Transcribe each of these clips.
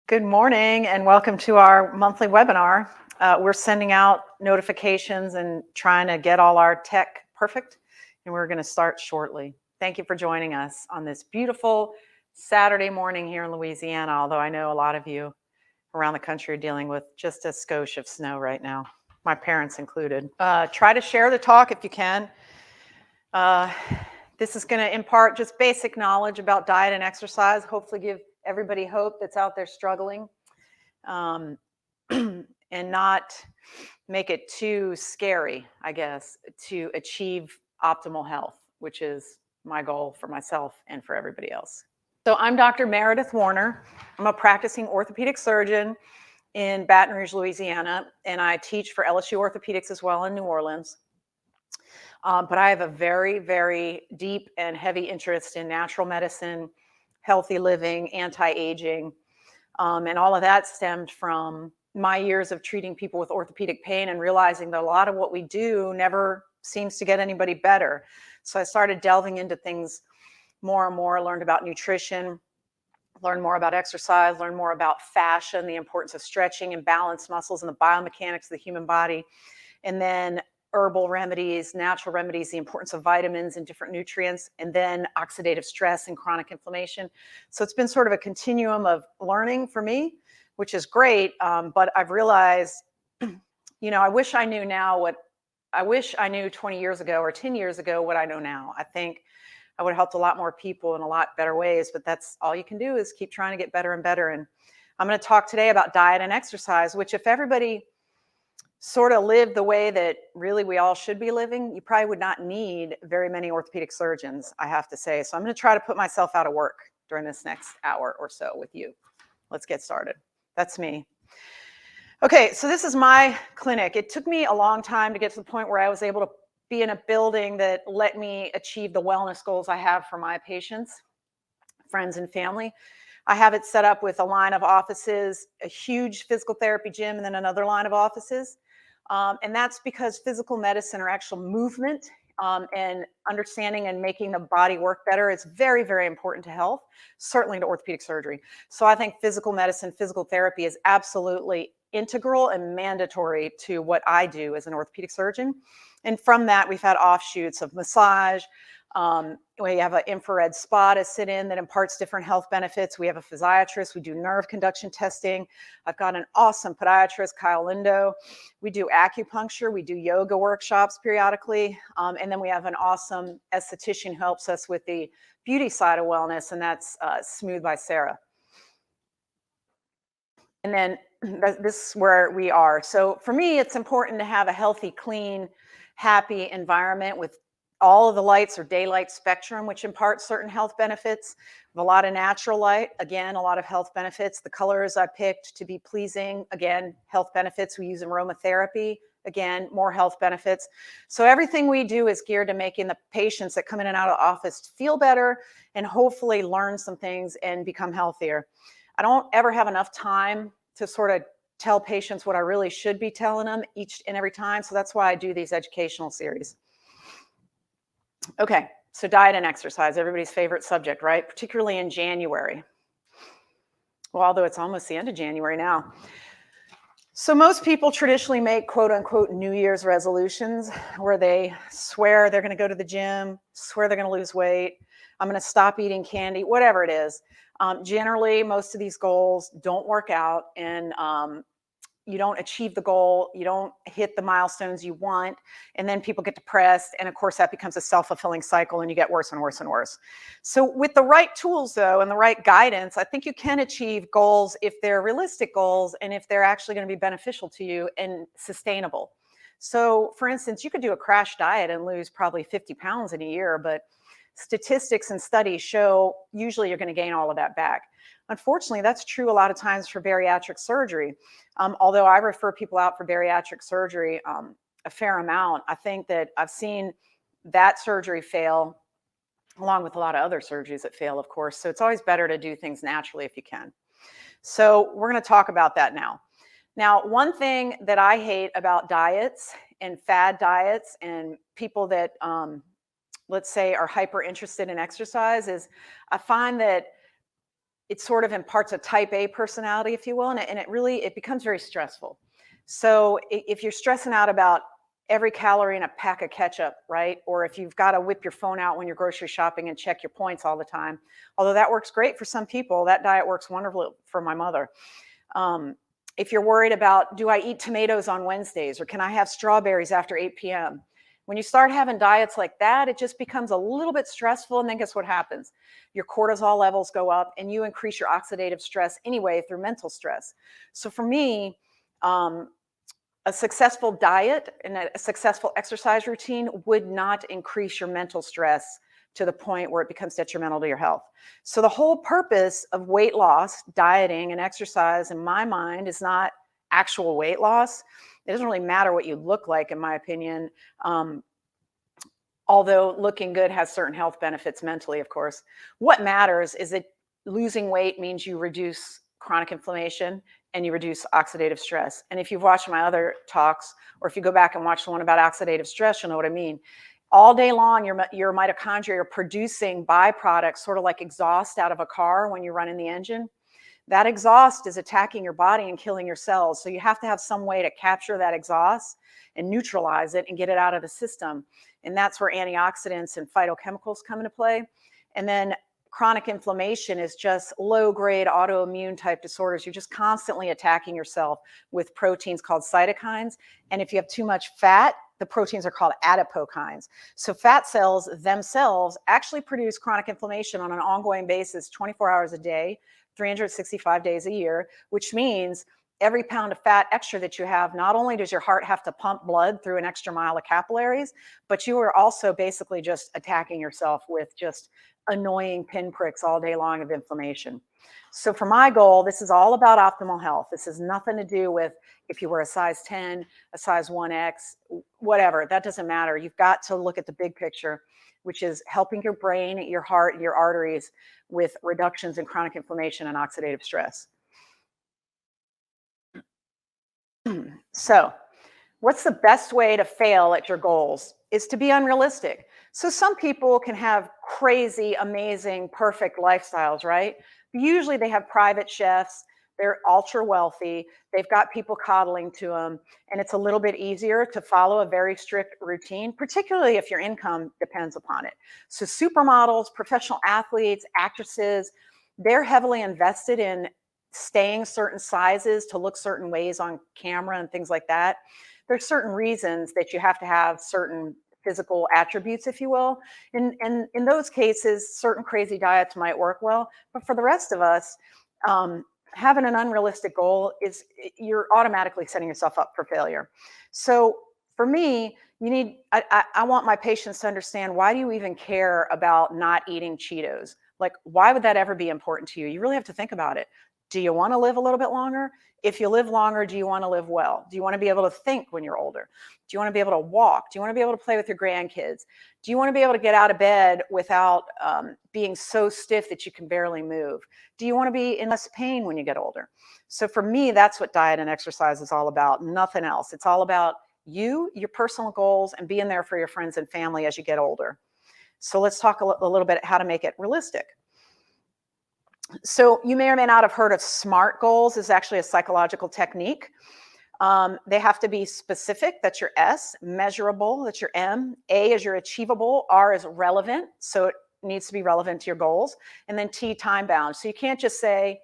Good morning and welcome to our monthly webinar. We're sending out notifications and trying to get all our tech perfect, and we're going to start shortly. Thank you for joining us on this beautiful Saturday morning here in Louisiana, although I know a lot of you around the country are dealing with just a skosh of snow right now, my parents included. Try to share the talk if you can. This is going to impart just basic knowledge about diet and exercise, hopefully give everybody hope that's out there struggling, and not make it too scary, I guess, to achieve optimal health, which is my goal for myself and for everybody else. So I'm Dr. Meredith Warner. I'm a practicing orthopedic surgeon in Baton Rouge, Louisiana, and I teach for LSU Orthopedics as well in New Orleans. But I have a very, very deep and heavy interest in natural medicine, healthy living, anti-aging, and all of that stemmed from my years of treating people with orthopedic pain and realizing that a lot of what we do never seems to get anybody better. So I started delving into things more and more, learned about nutrition, learned more about exercise, learned more about fascia and the importance of stretching and balanced muscles and the biomechanics of the human body, and then herbal remedies, natural remedies, the importance of vitamins and different nutrients, and then oxidative stress and chronic inflammation. So it's been sort of a continuum of learning for me, which is great. But I've realized, I wish I knew now what I wish I knew 20 years ago or 10 years ago what I know now. I think I would have helped a lot more people in a lot better ways, but that's all you can do is keep trying to get better and better. And I'm going to talk today about diet and exercise, which if everybody sort of live the way that really we all should be living, you probably would not need very many orthopedic surgeons, I have to say. So I'm going to try to put myself out of work during this next hour or so with you. Let's get started. That's me. Okay, so this is my clinic. It took me a long time to get to the point where I was able to be in a building that let me achieve the wellness goals I have for my patients, friends, and family. I have it set up with a line of offices, a huge physical therapy gym, and then another line of offices. And that's because physical medicine or actual movement and understanding and making the body work better is very, very important to health, certainly to orthopedic surgery. So I think physical medicine, physical therapy is absolutely integral and mandatory to what I do as an orthopedic surgeon. And from that, we've had offshoots of massage. We have an infrared spa to sit in that imparts different health benefits. We have a physiatrist. We do nerve conduction testing. I've got an awesome podiatrist, Kyle Lindo. We do acupuncture. We do yoga workshops periodically. And then we have an awesome esthetician who helps us with the beauty side of wellness, and that's Smooth by Sarah. And then this is where we are. So for me, it's important to have a healthy, clean, happy environment with all of the lights or daylight spectrum, which imparts certain health benefits. A lot of natural light, again, a lot of health benefits. The colors I picked to be pleasing, again, health benefits. We use aromatherapy, again, more health benefits. So everything we do is geared to making the patients that come in and out of the office feel better and hopefully learn some things and become healthier. I don't ever have enough time to sort of tell patients what I really should be telling them each and every time. So that's why I do these educational series. Okay, so diet and exercise, everybody's favorite subject, right? Particularly in January. Well, although it's almost the end of January now. So most people traditionally make quote unquote New Year's resolutions where they swear they're going to go to the gym, swear they're going to lose weight, I'm going to stop eating candy, whatever it is. Generally, most of these goals don't work out, and you don't achieve the goal, you don't hit the milestones you want, and then people get depressed, and of course that becomes a self-fulfilling cycle and you get worse and worse and worse. So with the right tools though, and the right guidance, I think you can achieve goals if they're realistic goals and if they're actually going to be beneficial to you and sustainable. So for instance, you could do a crash diet and lose probably 50 pounds in a year, but statistics and studies show usually you're going to gain all of that back. Unfortunately, that's true a lot of times for bariatric surgery. Although I refer people out for bariatric surgery a fair amount, I think that I've seen that surgery fail along with a lot of other surgeries that fail, of course. So it's always better to do things naturally if you can. So we're going to talk about that now. Now, one thing that I hate about diets and fad diets and people that, let's say, are hyper interested in exercise is I find that it sort of imparts a type A personality, if you will, and it becomes very stressful. So if you're stressing out about every calorie in a pack of ketchup, right? Or if you've got to whip your phone out when you're grocery shopping and check your points all the time, although that works great for some people, that diet works wonderfully for my mother. If you're worried about, do I eat tomatoes on Wednesdays, or can I have strawberries after 8 p.m.? When you start having diets like that, it just becomes a little bit stressful. And then guess what happens? Your cortisol levels go up and you increase your oxidative stress anyway through mental stress. So for me, a successful diet and a successful exercise routine would not increase your mental stress to the point where it becomes detrimental to your health. So the whole purpose of weight loss, dieting, and exercise, in my mind, is not actual weight loss. It doesn't really matter what you look like, in my opinion, although looking good has certain health benefits mentally, of course. What matters is that losing weight means you reduce chronic inflammation and you reduce oxidative stress. And if you've watched my other talks, or if you go back and watch the one about oxidative stress, you'll know what I mean. All day long, your mitochondria are producing byproducts, sort of like exhaust out of a car when you're running the engine. That exhaust is attacking your body and killing your cells. So you have to have some way to capture that exhaust and neutralize it and get it out of the system. And that's where antioxidants and phytochemicals come into play. And then chronic inflammation is just low-grade autoimmune type disorders. You're just constantly attacking yourself with proteins called cytokines. And if you have too much fat, the proteins are called adipokines. So fat cells themselves actually produce chronic inflammation on an ongoing basis, 24 hours a day, 365 days a year, which means every pound of fat extra that you have, not only does your heart have to pump blood through an extra mile of capillaries, but you are also basically just attacking yourself with just annoying pinpricks all day long of inflammation. So for my goal, this is all about optimal health. This has nothing to do with if you were a size 10, a size 1X, whatever. That doesn't matter. You've got to look at the big picture, which is helping your brain, your heart, your arteries with reductions in chronic inflammation and oxidative stress. So what's the best way to fail at your goals? Is to be unrealistic. So some people can have crazy, amazing, perfect lifestyles, right? Usually they have private chefs, they're ultra wealthy, they've got people coddling to them, and it's a little bit easier to follow a very strict routine, particularly if your income depends upon it. So supermodels, professional athletes, actresses, they're heavily invested in staying certain sizes to look certain ways on camera and things like that. There's certain reasons that you have to have certain physical attributes, if you will. And in those cases, certain crazy diets might work well. But for the rest of us, having an unrealistic goal is you're automatically setting yourself up for failure. So for me, I want my patients to understand, why do you even care about not eating Cheetos? Like, why would that ever be important to you? You really have to think about it. Do you want to live a little bit longer? If you live longer, do you want to live well? Do you want to be able to think when you're older? Do you want to be able to walk? Do you want to be able to play with your grandkids? Do you want to be able to get out of bed without being so stiff that you can barely move? Do you want to be in less pain when you get older? So for me, that's what diet and exercise is all about, nothing else. It's all about you, your personal goals, and being there for your friends and family as you get older. So let's talk a little bit how to make it realistic. So you may or may not have heard of SMART goals. Is actually a psychological technique. They have to be specific, that's your S, measurable, that's your M, A is your achievable, R is relevant, so it needs to be relevant to your goals, and then T, time bound. So you can't just say,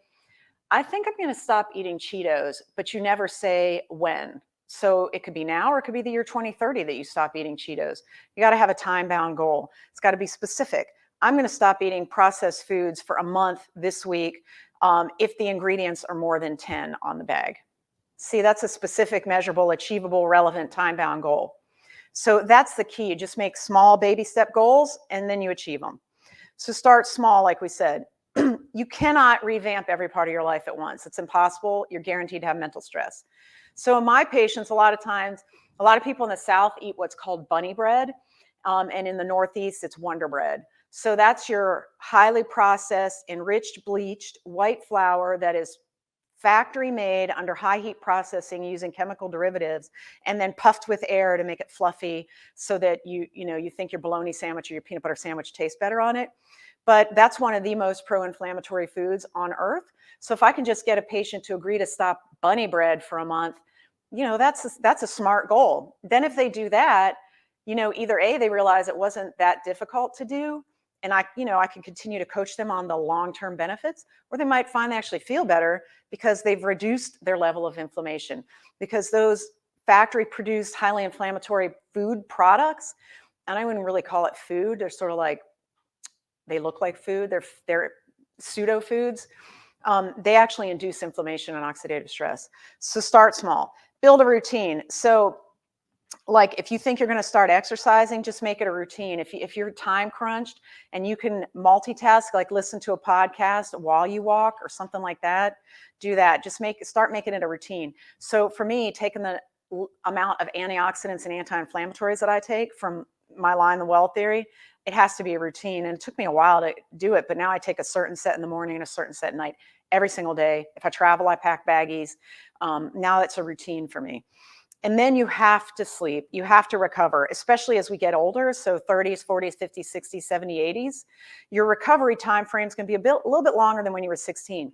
I think I'm going to stop eating Cheetos, but you never say when. So it could be now, or it could be the year 2030 that you stop eating Cheetos. You got to have a time bound goal. It's got to be specific. I'm going to stop eating processed foods for a month this week if the ingredients are more than 10 on the bag. See, that's a specific, measurable, achievable, relevant, time-bound goal. So that's the key. You just make small baby step goals and then you achieve them. So start small, like we said. You cannot revamp every part of your life at once. It's impossible. You're guaranteed to have mental stress. So in my patients, a lot of times, a lot of people in the South eat what's called bunny bread. And in the Northeast, it's Wonder Bread. So that's your highly processed, enriched, bleached white flour that is factory made under high heat processing using chemical derivatives, and then puffed with air to make it fluffy so that you think your bologna sandwich or your peanut butter sandwich tastes better on it. but that's one of the most pro-inflammatory foods on earth. So if I can just get a patient to agree to stop bunny bread for a month, that's a smart goal. Then if they do that, either A, they realize it wasn't that difficult to do, and I can continue to coach them on the long-term benefits, or they might find they actually feel better because they've reduced their level of inflammation. Because those factory-produced, highly inflammatory food products, and I wouldn't really call it food. They're sort of like, they look like food. They're pseudo foods. They actually induce inflammation and oxidative stress. So start small, build a routine. So like if you think you're going to start exercising, just make it a routine. If you're time crunched and you can multitask, like listen to a podcast while you walk or something like that, do that. Just start making it a routine. So for me, taking the amount of antioxidants and anti-inflammatories that I take from my line, the Well Theory, it has to be a routine. And it took me a while to do it, but now I take a certain set in the morning and a certain set at night every single day. If I travel, I pack baggies. Now it's a routine for me. And then you have to sleep. You have to recover, especially as we get older. So 30s, 40s, 50s, 60s, 70s, 80s. Your recovery time frames can be a little bit longer than when you were 16.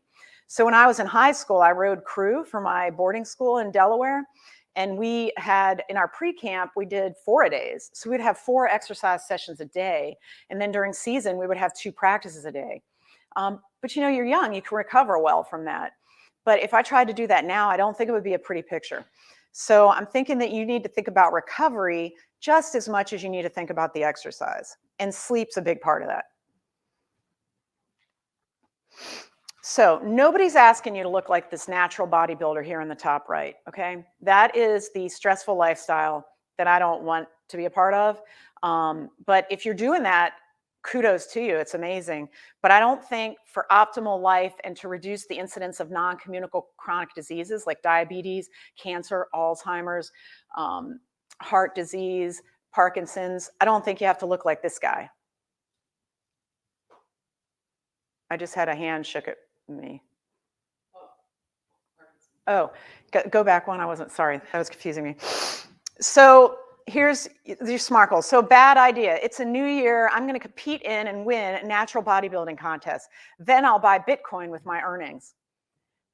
So when I was in high school, I rode crew for my boarding school in Delaware. And we had, in our pre-camp, we did 4-a-days. So we'd have 4 exercise sessions a day. And then during season, we would have 2 practices a day. But you're young, you can recover well from that. But if I tried to do that now, I don't think it would be a pretty picture. So I'm thinking that you need to think about recovery just as much as you need to think about the exercise. And sleep's a big part of that. So nobody's asking you to look like this natural bodybuilder here in the top right, okay? That is the stressful lifestyle that I don't want to be a part of. But if you're doing that, kudos to you, it's amazing. But I don't think for optimal life and to reduce the incidence of non-communicable chronic diseases like diabetes, cancer, Alzheimer's, heart disease, Parkinson's, I don't think you have to look like this guy. I just had a hand shook at me. Oh, go back one. I wasn't, sorry, that was confusing me. So here's your SMART goals. So bad idea. It's a new year. I'm going to compete in and win a natural bodybuilding contest. Then I'll buy Bitcoin with my earnings.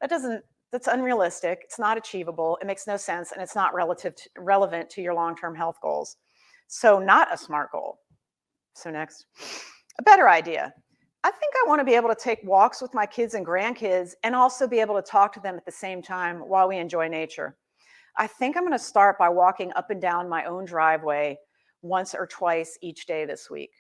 That's unrealistic. It's not achievable. It makes no sense. And it's not relevant to your long-term health goals. So not a SMART goal. So next, a better idea. I think I want to be able to take walks with my kids and grandkids and also be able to talk to them at the same time while we enjoy nature. I think I'm going to start by walking up and down my own driveway once or twice each day this week.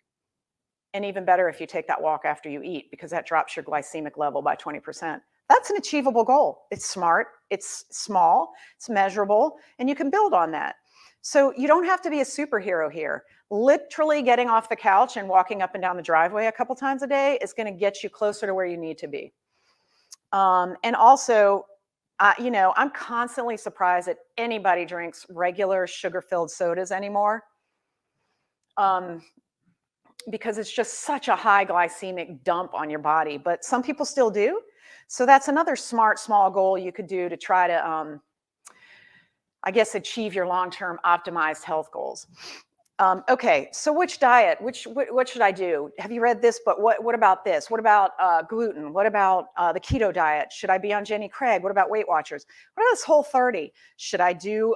And even better if you take that walk after you eat, because that drops your glycemic level by 20%. That's an achievable goal. It's smart, it's small, it's measurable, and you can build on that. So you don't have to be a superhero here. Literally getting off the couch and walking up and down the driveway a couple times a day is going to get you closer to where you need to be. And also, I'm constantly surprised that anybody drinks regular sugar-filled sodas anymore, because it's just such a high glycemic dump on your body. But some people still do. So that's another smart, small goal you could do to try to, achieve your long-term optimized health goals. Okay, so which diet? What should I do? Have you read this? But what about this? What about gluten? What about the keto diet? Should I be on Jenny Craig? What about Weight Watchers? What about this Whole30? Should I do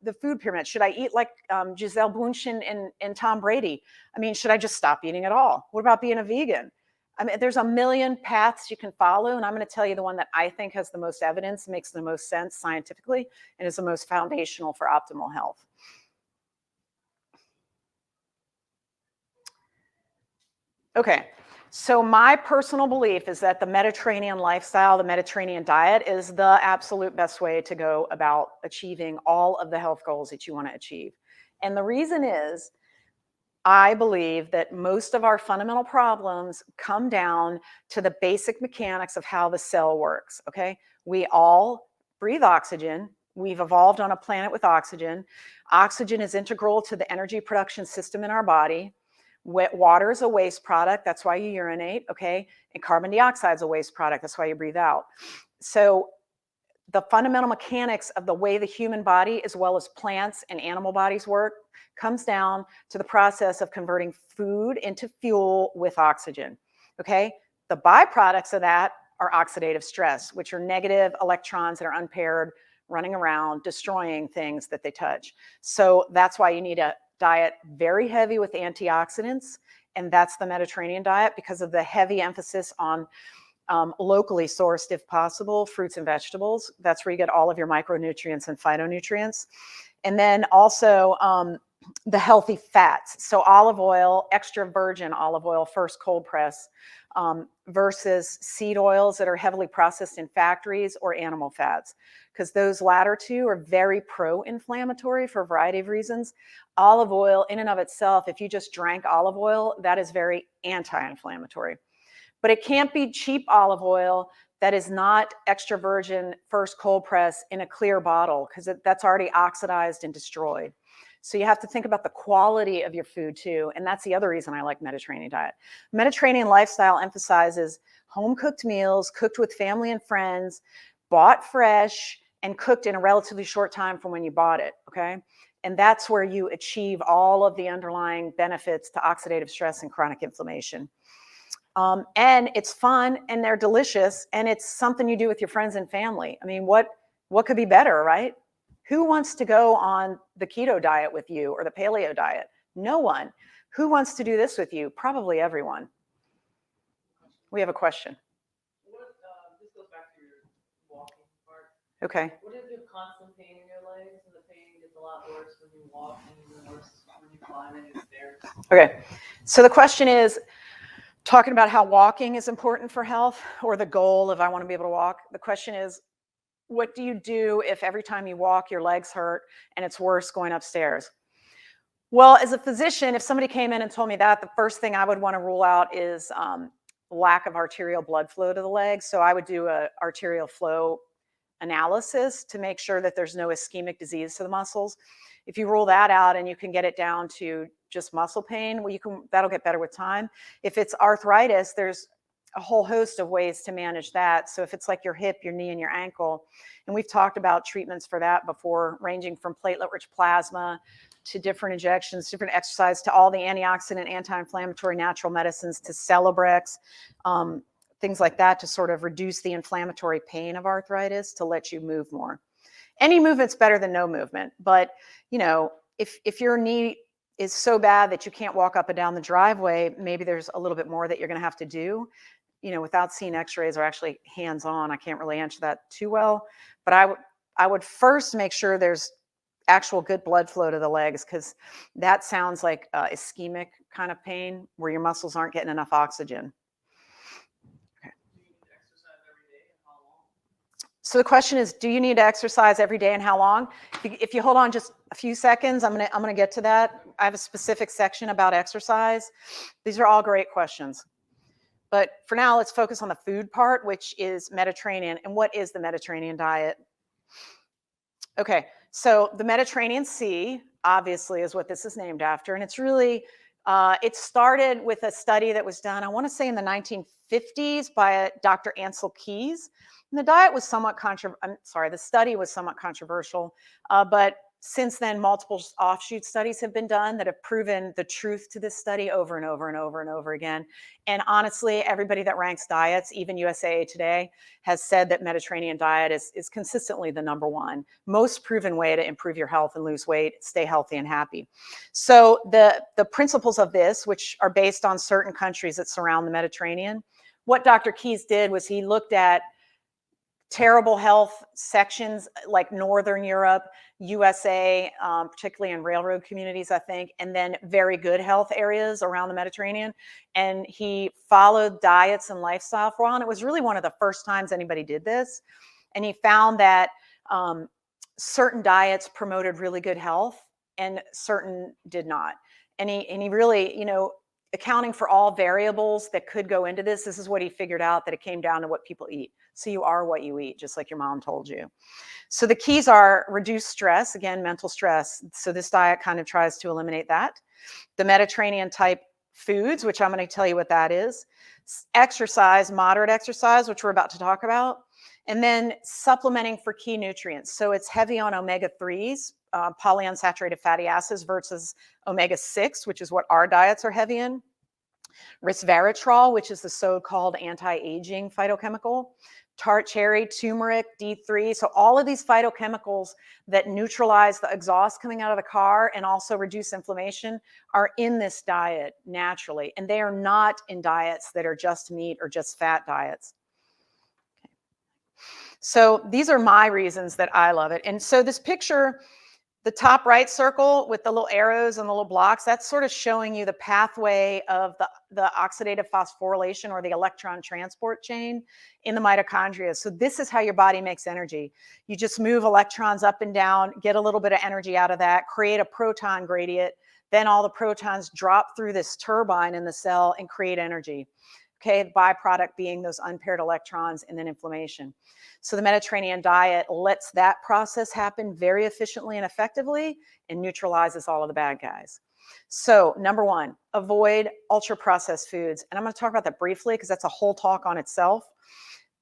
the food pyramid? Should I eat like Gisele Bündchen and Tom Brady? I mean, should I just stop eating at all? What about being a vegan? I mean, there's a million paths you can follow, and I'm going to tell you the one that I think has the most evidence, makes the most sense scientifically, and is the most foundational for optimal health. Okay, so my personal belief is that the Mediterranean lifestyle, the Mediterranean diet, is the absolute best way to go about achieving all of the health goals that you want to achieve. And the reason is, I believe that most of our fundamental problems come down to the basic mechanics of how the cell works, okay? We all breathe oxygen. We've evolved on a planet with oxygen. Oxygen is integral to the energy production system in our body. Wet water is a waste product. That's why you urinate, okay? And carbon dioxide is a waste product. That's why you breathe out. So the fundamental mechanics of the way the human body, as well as plants and animal bodies work, comes down to the process of converting food into fuel with oxygen. Okay, the byproducts of that are oxidative stress, which are negative electrons that are unpaired, running around, destroying things that they touch. So that's why you need a diet very heavy with antioxidants, and that's the Mediterranean diet because of the heavy emphasis on locally sourced, if possible, fruits and vegetables. That's where you get all of your micronutrients and phytonutrients. And then also the healthy fats. So olive oil, extra virgin olive oil, first cold press, versus seed oils that are heavily processed in factories or animal fats, because those latter two are very pro-inflammatory for a variety of reasons. Olive oil in and of itself, if you just drank olive oil, that is very anti-inflammatory. But it can't be cheap olive oil that is not extra virgin first cold press in a clear bottle, because that's already oxidized and destroyed. So you have to think about the quality of your food too. And that's the other reason I like Mediterranean diet. Mediterranean lifestyle emphasizes home cooked meals, cooked with family and friends, bought fresh, and cooked in a relatively short time from when you bought it, okay? And that's where you achieve all of the underlying benefits to oxidative stress and chronic inflammation. And it's fun and they're delicious and it's something you do with your friends and family. I mean, what could be better, right? Who wants to go on the keto diet with you or the paleo diet? No one. Who wants to do this with you? Probably everyone. We have a question. This goes back to your walking part. Okay. What if you have constant pain in your legs and the pain gets a lot worse when you walk and even worse when you climb any stairs? Okay. So the question is, talking about how walking is important for health, or the goal of I want to be able to walk. The question is, what do you do if every time you walk your legs hurt and it's worse going upstairs? Well, as a physician, if somebody came in and told me that, the first thing I would want to rule out is lack of arterial blood flow to the legs. So I would do an arterial flow analysis to make sure that there's no ischemic disease to the muscles. If you rule that out and you can get it down to just muscle pain, well, that'll get better with time. If it's arthritis, there's a whole host of ways to manage that. So if it's like your hip, your knee, and your ankle, and we've talked about treatments for that before, ranging from platelet-rich plasma to different injections, different exercise, to all the antioxidant, anti-inflammatory natural medicines, to Celebrex, things like that, to sort of reduce the inflammatory pain of arthritis, to let you move more. Any movement's better than no movement, but you know, if your knee is so bad that you can't walk up and down the driveway, maybe there's a little bit more that you're going to have to do. You know, without seeing x-rays or actually hands-on, I can't really answer that too well, but I would first make sure there's actual good blood flow to the legs, because that sounds like ischemic kind of pain where your muscles aren't getting enough oxygen. Okay. Do you need to exercise every day and how long? So the question is, do you need to exercise every day and how long? If you hold on just a few seconds, I'm gonna get to that. I have a specific section about exercise. These are all great questions. But for now, let's focus on the food part, which is Mediterranean. And what is the Mediterranean diet? Okay, so the Mediterranean Sea, obviously, is what this is named after. And it's really, it started with a study that was done, I want to say in the 1950s by Dr. Ansel Keys. And the diet was somewhat the study was somewhat controversial, but since then, multiple offshoot studies have been done that have proven the truth to this study over and over and over and over again. And honestly, everybody that ranks diets, even USAA Today, has said that Mediterranean diet is consistently the #1 most proven way to improve your health and lose weight, stay healthy and happy. So the principles of this, which are based on certain countries that surround the Mediterranean, what Dr. Keys did was he looked at terrible health sections like Northern Europe, USA, particularly in railroad communities, I think, and then very good health areas around the Mediterranean. And he followed diets and lifestyle for a while. And it was really one of the first times anybody did this. And he found that certain diets promoted really good health and certain did not. And he really, you know, accounting for all variables that could go into this is what he figured out, that it came down to what people eat. So you are what you eat, just like your mom told you. So the keys are reduce stress, again, mental stress. So this diet kind of tries to eliminate that. The Mediterranean type foods, which I'm going to tell you what that is. Exercise, moderate exercise, which we're about to talk about. And then supplementing for key nutrients. So it's heavy on omega-3s, polyunsaturated fatty acids versus omega-6, which is what our diets are heavy in. Resveratrol, which is the so-called anti-aging phytochemical, tart cherry, turmeric, D3. So all of these phytochemicals that neutralize the exhaust coming out of the car and also reduce inflammation are in this diet naturally. And they are not in diets that are just meat or just fat diets. Okay. So these are my reasons that I love it. And so this picture, the top right circle with the little arrows and the little blocks, that's sort of showing you the pathway of the oxidative phosphorylation or the electron transport chain in the mitochondria. So this is how your body makes energy. You just move electrons up and down, get a little bit of energy out of that, create a proton gradient. Then all the protons drop through this turbine in the cell and create energy. Okay, the byproduct being those unpaired electrons and then inflammation. So the Mediterranean diet lets that process happen very efficiently and effectively and neutralizes all of the bad guys. So number one, avoid ultra-processed foods. And I'm going to talk about that briefly because that's a whole talk on itself.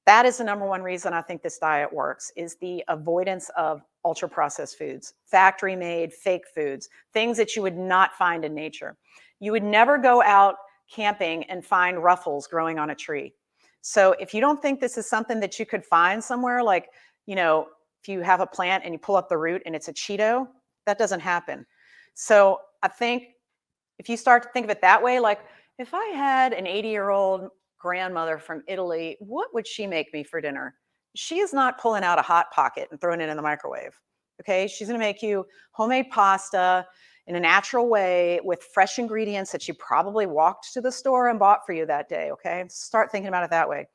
That is the number one reason I think this diet works, is the avoidance of ultra-processed foods, factory-made, fake foods, things that you would not find in nature. You would never go out camping and find ruffles growing on a tree. So if you don't think this is something that you could find somewhere, like, you know, if you have a plant and you pull up the root and it's a Cheeto, that doesn't happen. So I think if you start to think of it that way, like if I had an 80-year-old grandmother from Italy, what would she make me for dinner? She is not pulling out a Hot Pocket and throwing it in the microwave. Okay, she's going to make you homemade pasta in a natural way with fresh ingredients that she probably walked to the store and bought for you that day. Okay, start thinking about it that way.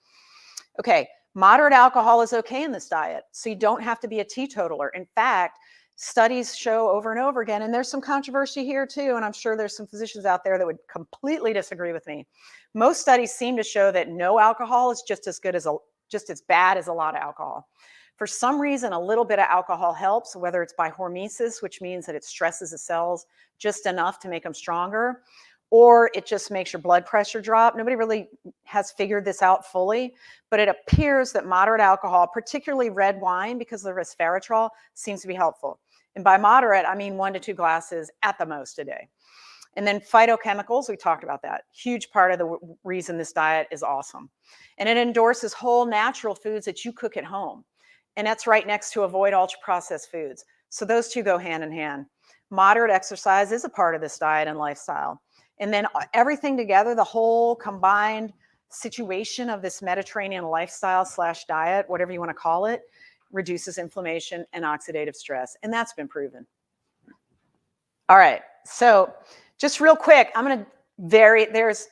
Okay, moderate alcohol is okay in this diet, so you don't have to be a teetotaler. In fact, studies show over and over again, and there's some controversy here too, and I'm sure there's some physicians out there that would completely disagree with me. Most studies seem to show that no alcohol is just as bad as a lot of alcohol. For some reason, a little bit of alcohol helps, whether it's by hormesis, which means that it stresses the cells just enough to make them stronger, or it just makes your blood pressure drop. Nobody really has figured this out fully, but it appears that moderate alcohol, particularly red wine, because of the resveratrol, seems to be helpful. And by moderate, I mean 1 to 2 glasses at the most a day. And then phytochemicals, we talked about that. Huge part of the reason this diet is awesome. And it endorses whole natural foods that you cook at home. And that's right next to avoid ultra-processed foods. So those two go hand in hand. Moderate exercise is a part of this diet and lifestyle. And then everything together, the whole combined situation of this Mediterranean lifestyle / diet, whatever you want to call it, reduces inflammation and oxidative stress. And that's been proven. All right, so just real quick, there's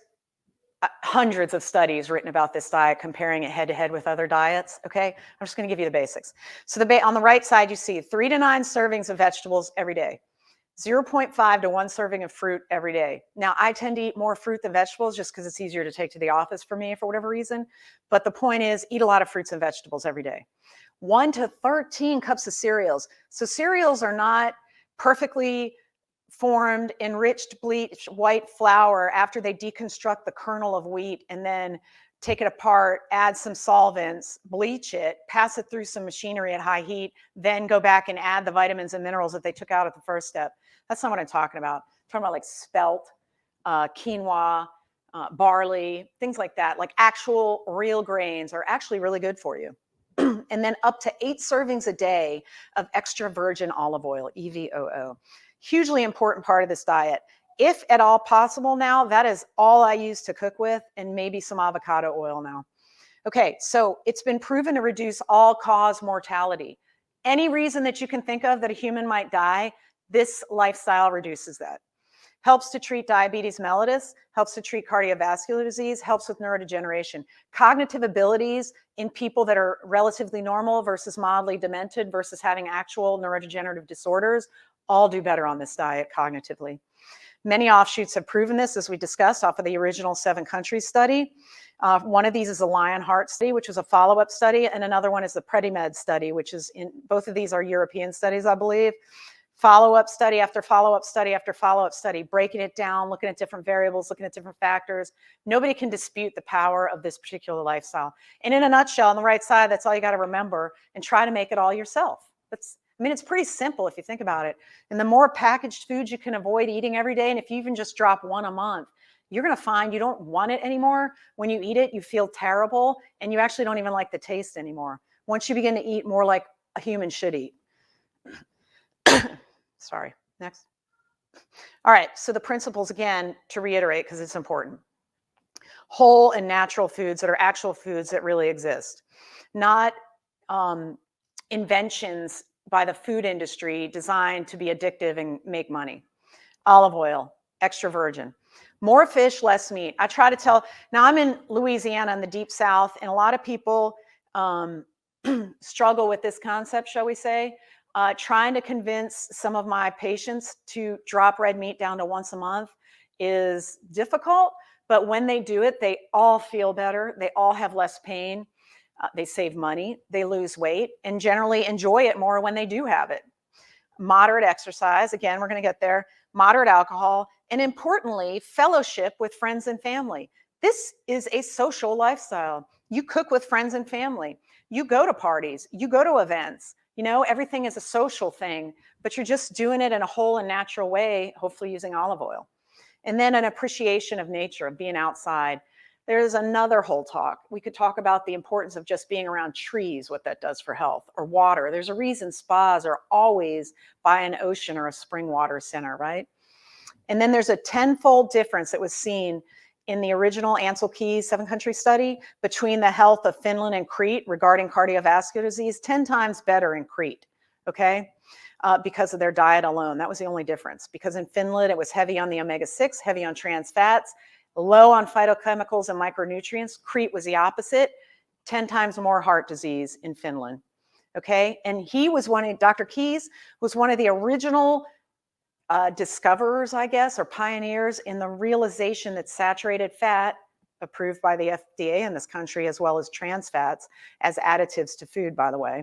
hundreds of studies written about this diet, comparing it head to head with other diets. Okay, I'm just going to give you the basics. So on the right side, you see 3 to 9 servings of vegetables every day, 0.5 to 1 serving of fruit every day. Now, I tend to eat more fruit than vegetables just because it's easier to take to the office for me for whatever reason. But the point is, eat a lot of fruits and vegetables every day. 1 to 13 cups of cereals. So cereals are not perfectly formed, enriched bleached white flour after they deconstruct the kernel of wheat and then take it apart, add some solvents, bleach it, pass it through some machinery at high heat, then go back and add the vitamins and minerals that they took out at the first step. That's not what I'm talking about. I'm talking about like spelt, quinoa, barley, things like that. Like actual real grains are actually really good for you. And then up to 8 servings a day of extra virgin olive oil, EVOO. Hugely important part of this diet. If at all possible now, that is all I use to cook with, and maybe some avocado oil now. Okay, so it's been proven to reduce all-cause mortality. Any reason that you can think of that a human might die, this lifestyle reduces that. Helps to treat diabetes mellitus, helps to treat cardiovascular disease, helps with neurodegeneration. Cognitive abilities in people that are relatively normal versus mildly demented versus having actual neurodegenerative disorders all do better on this diet cognitively. Many offshoots have proven this, as we discussed, off of the original 7 countries study. One of these is the Lionheart study, which was a follow-up study, and another one is the Predimed study, which is both of these are European studies, I believe. Follow-up study after follow-up study after follow-up study, breaking it down, looking at different variables, looking at different factors. Nobody can dispute the power of this particular lifestyle. And in a nutshell, on the right side, that's all you got to remember, and try to make it all yourself. It's pretty simple if you think about it. And the more packaged foods you can avoid eating every day, and if you even just drop 1 a month, you're going to find you don't want it anymore. When you eat it, you feel terrible, and you actually don't even like the taste anymore. Once you begin to eat more like a human should eat. Sorry, next. All right, so the principles again, to reiterate, because it's important. Whole and natural foods that are actual foods that really exist, not inventions by the food industry designed to be addictive and make money. Olive oil, extra virgin. More fish, less meat. I try to tell, now I'm in Louisiana in the deep South, and a lot of people struggle with this concept, shall we say. Trying to convince some of my patients to drop red meat down to once a month is difficult, but when they do it, they all feel better. They all have less pain. They save money, they lose weight, and generally enjoy it more when they do have it. Moderate exercise, again, we're going to get there. Moderate alcohol, and importantly, fellowship with friends and family. This is a social lifestyle. You cook with friends and family. You go to parties. You go to events. You know, everything is a social thing, but you're just doing it in a whole and natural way, hopefully using olive oil. And then an appreciation of nature, of being outside. There's another whole talk. We could talk about the importance of just being around trees, what that does for health, or water. There's a reason spas are always by an ocean or a spring water center, right? And then there's a tenfold difference that was seen in the original Ansel Keys 7-country study between the health of Finland and Crete regarding cardiovascular disease, 10 times better in Crete, okay? Because of their diet alone. That was the only difference. Because in Finland, it was heavy on the omega-6, heavy on trans fats, low on phytochemicals and micronutrients. Crete was the opposite, 10 times more heart disease in Finland, okay? And he was Dr. Keys was one of the original discoverers, I guess, or pioneers in the realization that saturated fat, approved by the FDA in this country, as well as trans fats as additives to food, by the way,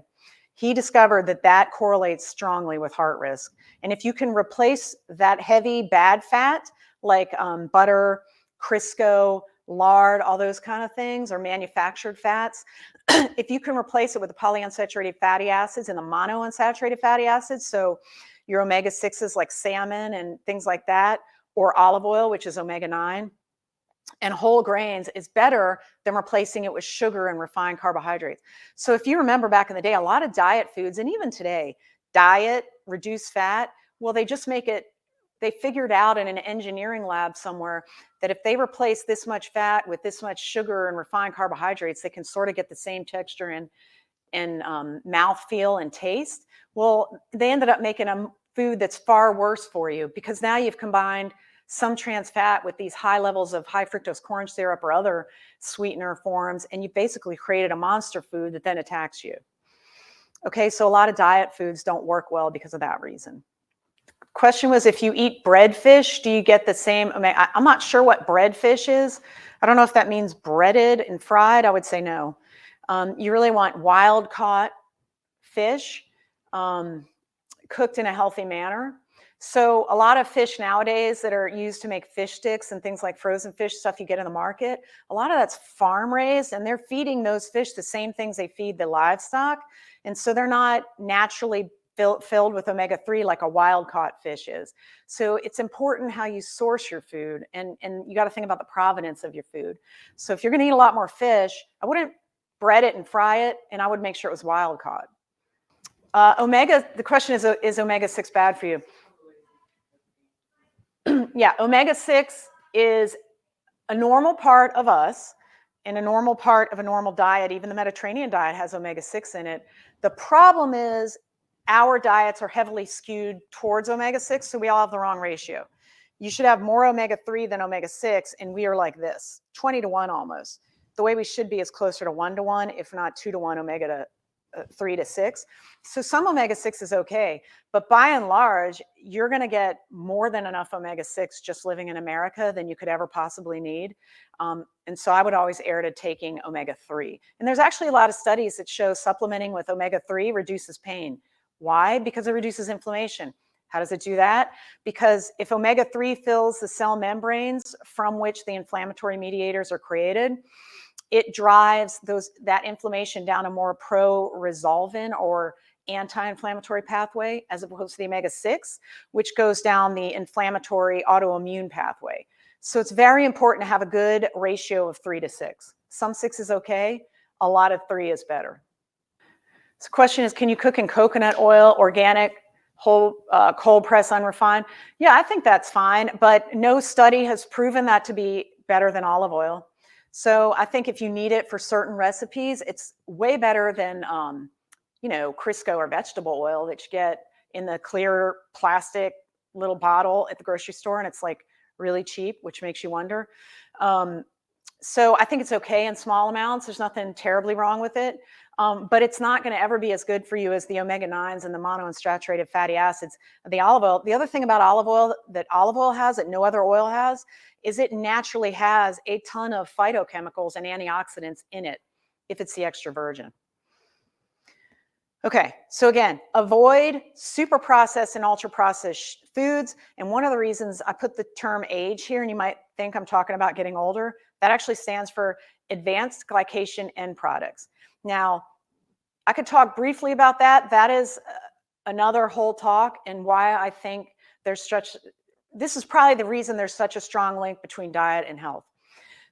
he discovered that that correlates strongly with heart risk. And if you can replace that heavy bad fat, like butter, Crisco, lard, all those kind of things, or manufactured fats, if you can replace it with the polyunsaturated fatty acids and the monounsaturated fatty acids, so your omega-6s like salmon and things like that, or olive oil, which is omega-9, and whole grains is better than replacing it with sugar and refined carbohydrates. So if you remember back in the day, a lot of diet foods, and even today, diet, reduce fat, well, they just make it, they figured out in an engineering lab somewhere that if they replace this much fat with this much sugar and refined carbohydrates, they can sort of get the same texture and mouthfeel and taste. Well, they ended up making a food that's far worse for you, because now you've combined some trans fat with these high levels of high fructose corn syrup or other sweetener forms, and you basically created a monster food that then attacks you. Okay, so a lot of diet foods don't work well because of that reason. Question was, if you eat bread fish, do you get the same? I'm not sure what bread fish is. I don't know if that means breaded and fried. I would say no. You really want wild caught fish, cooked in a healthy manner. So a lot of fish nowadays that are used to make fish sticks and things like frozen fish stuff you get in the market, a lot of that's farm raised, and they're feeding those fish the same things they feed the livestock. And so they're not naturally filled with omega-3 like a wild caught fish is. So it's important how you source your food, and you got to think about the provenance of your food. So if you're going to eat a lot more fish, I wouldn't bread it and fry it, and I would make sure it was wild caught. The question is omega-6 bad for you? Yeah, omega-6 is a normal part of us and a normal part of a normal diet. Even the Mediterranean diet has omega-6 in it. The problem is our diets are heavily skewed towards omega-6, so we all have the wrong ratio. You should have more omega-3 than omega-6, and we are like this, 20-to-1 almost. The way we should be is closer to 1-to-1, if not 2-to-1 omega-3 to 6. So some omega-6 is okay, but by and large, you're going to get more than enough omega-6 just living in America than you could ever possibly need. And so I would always err to taking omega-3. And there's actually a lot of studies that show supplementing with omega-3 reduces pain. Why? Because it reduces inflammation. How does it do that? Because if omega-3 fills the cell membranes from which the inflammatory mediators are created, it drives that inflammation down a more pro-resolvin or anti-inflammatory pathway, as opposed to the omega-6, which goes down the inflammatory autoimmune pathway. So it's very important to have a good ratio of 3 to 6. Some 6 is okay. A lot of 3 is better. So the question is, can you cook in coconut oil, organic, whole, cold press, unrefined? Yeah, I think that's fine, but no study has proven that to be better than olive oil. So I think if you need it for certain recipes, it's way better than, Crisco or vegetable oil that you get in the clear plastic little bottle at the grocery store, and it's like really cheap, which makes you wonder. So I think it's okay in small amounts. There's nothing terribly wrong with it. But it's not going to ever be as good for you as the omega-9s and the monounsaturated fatty acids of the olive oil. The other thing about olive oil has that no other oil has is it naturally has a ton of phytochemicals and antioxidants in it if it's the extra virgin. Okay, so again, avoid super processed and ultra processed foods. And one of the reasons I put the term age here, and you might think I'm talking about getting older, that actually stands for advanced glycation end products. Now, I could talk briefly about that. That is another whole talk, and why I think this is probably the reason there's such a strong link between diet and health.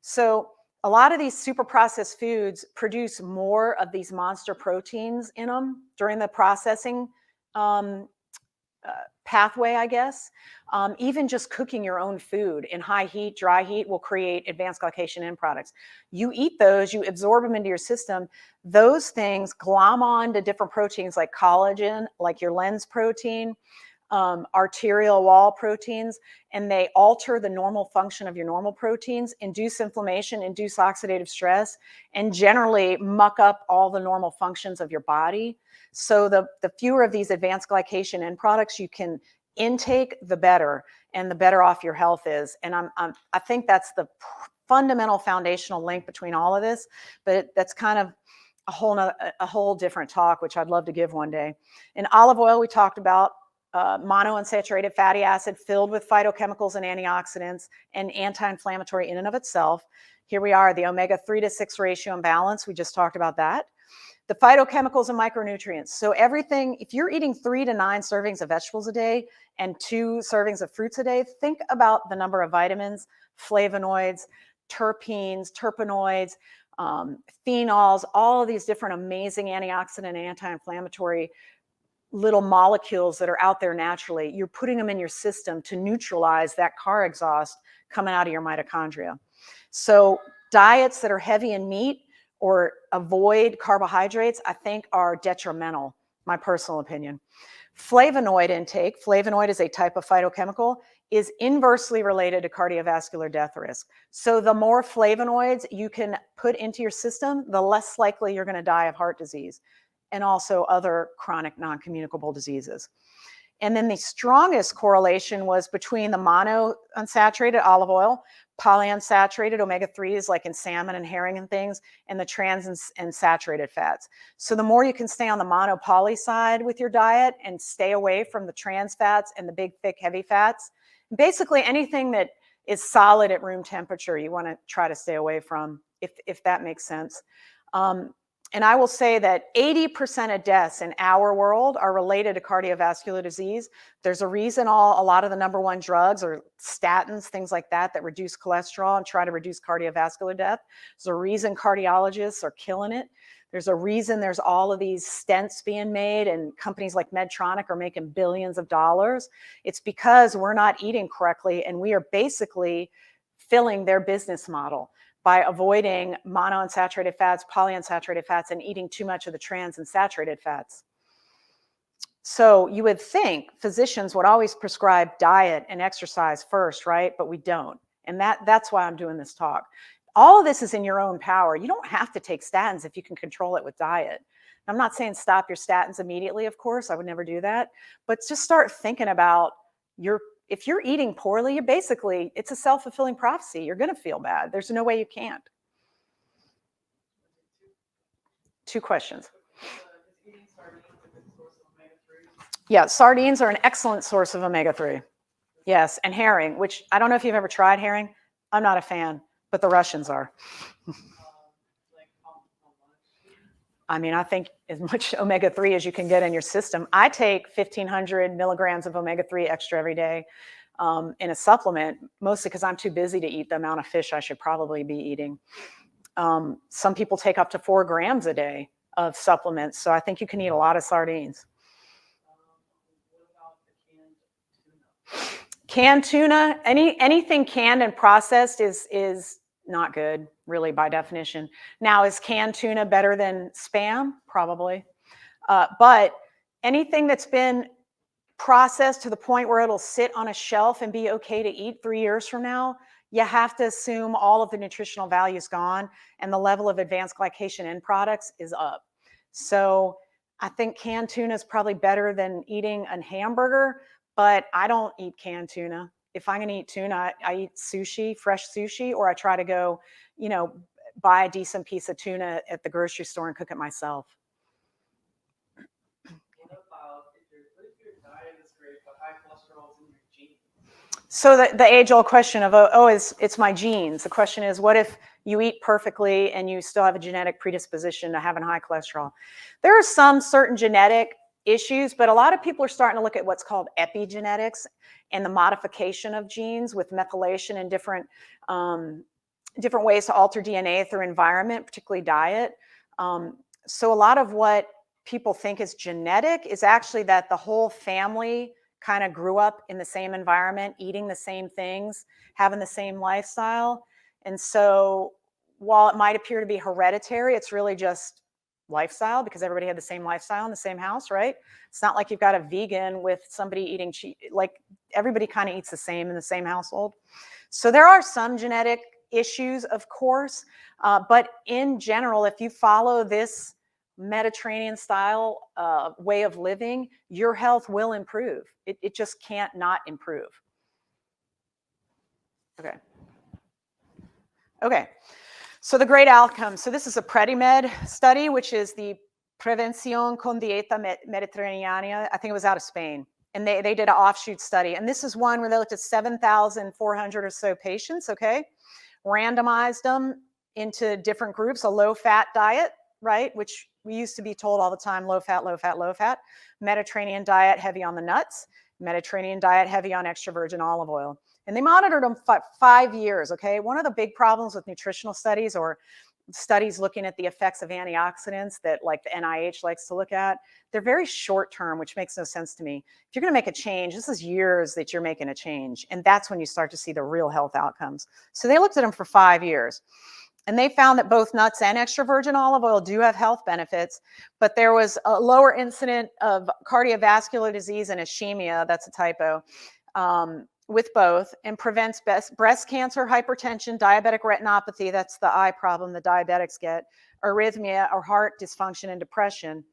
So a lot of these super processed foods produce more of these monster proteins in them during the processing pathway, I guess. Even just cooking your own food in high heat, dry heat will create advanced glycation end products. You eat those, you absorb them into your system. Those things glom on to different proteins like collagen, like your lens protein, arterial wall proteins, and they alter the normal function of your normal proteins, induce inflammation, induce oxidative stress, and generally muck up all the normal functions of your body. So the fewer of these advanced glycation end products you can intake, the better, and the better off your health is. And I think that's the fundamental foundational link between all of this, but that's kind of a whole different talk, which I'd love to give one day. In olive oil, we talked about monounsaturated fatty acid filled with phytochemicals and antioxidants and anti-inflammatory in and of itself. Here we are, the omega-3 to 6 ratio imbalance. We just talked about that. The phytochemicals and micronutrients. So everything, if you're eating 3 to 9 servings of vegetables a day and 2 servings of fruits a day, think about the number of vitamins, flavonoids, terpenes, terpenoids, phenols, all of these different amazing antioxidant and anti-inflammatory little molecules that are out there naturally. You're putting them in your system to neutralize that car exhaust coming out of your mitochondria. So diets that are heavy in meat or avoid carbohydrates, I think are detrimental, my personal opinion. Flavonoid intake, flavonoid is a type of phytochemical, is inversely related to cardiovascular death risk. So the more flavonoids you can put into your system, the less likely you're going to die of heart disease and also other chronic non-communicable diseases. And then the strongest correlation was between the monounsaturated olive oil, polyunsaturated omega-3s like in salmon and herring and things, and the trans and saturated fats. So the more you can stay on the mono-poly side with your diet and stay away from the trans fats and the big, thick, heavy fats, basically anything that is solid at room temperature, you want to try to stay away from, if that makes sense. And I will say that 80% of deaths in our world are related to cardiovascular disease. There's a reason a lot of the number one drugs are statins, things like that, that reduce cholesterol and try to reduce cardiovascular death. There's a reason cardiologists are killing it. There's a reason there's all of these stents being made and companies like Medtronic are making billions of dollars. It's because we're not eating correctly and we are basically filling their business model by avoiding monounsaturated fats, polyunsaturated fats, and eating too much of the trans and saturated fats. So you would think physicians would always prescribe diet and exercise first, right? But we don't. And that's why I'm doing this talk. All of this is in your own power. You don't have to take statins if you can control it with diet. I'm not saying stop your statins immediately, of course. I would never do that. But just start thinking about if you're eating poorly, you're basically, it's a self-fulfilling prophecy. You're going to feel bad. There's no way you can't. 2 questions. Is eating sardines a good source of omega-3? Yeah, sardines are an excellent source of omega-3. Yes, and herring, which I don't know if you've ever tried herring. I'm not a fan, but the Russians are. I mean, I think as much omega-3 as you can get in your system. I take 1,500 milligrams of omega-3 extra every day. in a supplement, mostly because I'm too busy to eat the amount of fish I should probably be eating. Some people take up to 4 grams a day of supplements, so I think you can eat a lot of sardines. What about the canned tuna? Canned tuna, anything canned and processed is not good, really, by definition. Now, is canned tuna better than Spam? Probably. But anything that's been processed to the point where it'll sit on a shelf and be okay to eat 3 years from now, you have to assume all of the nutritional value is gone and the level of advanced glycation end products is up. So I think canned tuna is probably better than eating a hamburger, but I don't eat canned tuna. If I'm going to eat tuna, I eat sushi, fresh sushi, or I try to go, buy a decent piece of tuna at the grocery store and cook it myself. What if your diet is great, but high cholesterol is in your genes? So the age-old question of, it's my genes. The question is, what if you eat perfectly and you still have a genetic predisposition to having high cholesterol? There are some certain genetic issues, but a lot of people are starting to look at what's called epigenetics and the modification of genes with methylation and different ways to alter DNA through environment, particularly diet. So a lot of what people think is genetic is actually that the whole family kind of grew up in the same environment, eating the same things, having the same lifestyle. And so while it might appear to be hereditary, it's really just lifestyle because everybody had the same lifestyle in the same house, right? It's not like you've got a vegan with somebody eating like everybody kind of eats the same in the same household. So there are some genetic issues, of course, but in general, if you follow this Mediterranean style way of living, your health will improve. It just can't not improve. Okay. So the great outcomes. So this is a Predimed study, which is the Prevención con Dieta Mediterránea. I think it was out of Spain. And they did an offshoot study. And this is one where they looked at 7,400 or so patients, okay? Randomized them into different groups, a low-fat diet, right? Which we used to be told all the time, low fat, low fat, low fat. Mediterranean diet, heavy on the nuts. Mediterranean diet, heavy on extra virgin olive oil. And they monitored them for 5 years, okay? One of the big problems with nutritional studies or studies looking at the effects of antioxidants that like the NIH likes to look at, they're very short term, which makes no sense to me. If you're going to make a change, this is years that you're making a change. And that's when you start to see the real health outcomes. So they looked at them for 5 years. And they found that both nuts and extra virgin olive oil do have health benefits, but there was a lower incident of cardiovascular disease and ischemia, that's a typo, with both, and prevents breast cancer, hypertension, diabetic retinopathy, that's the eye problem the diabetics get, arrhythmia or heart dysfunction and depression.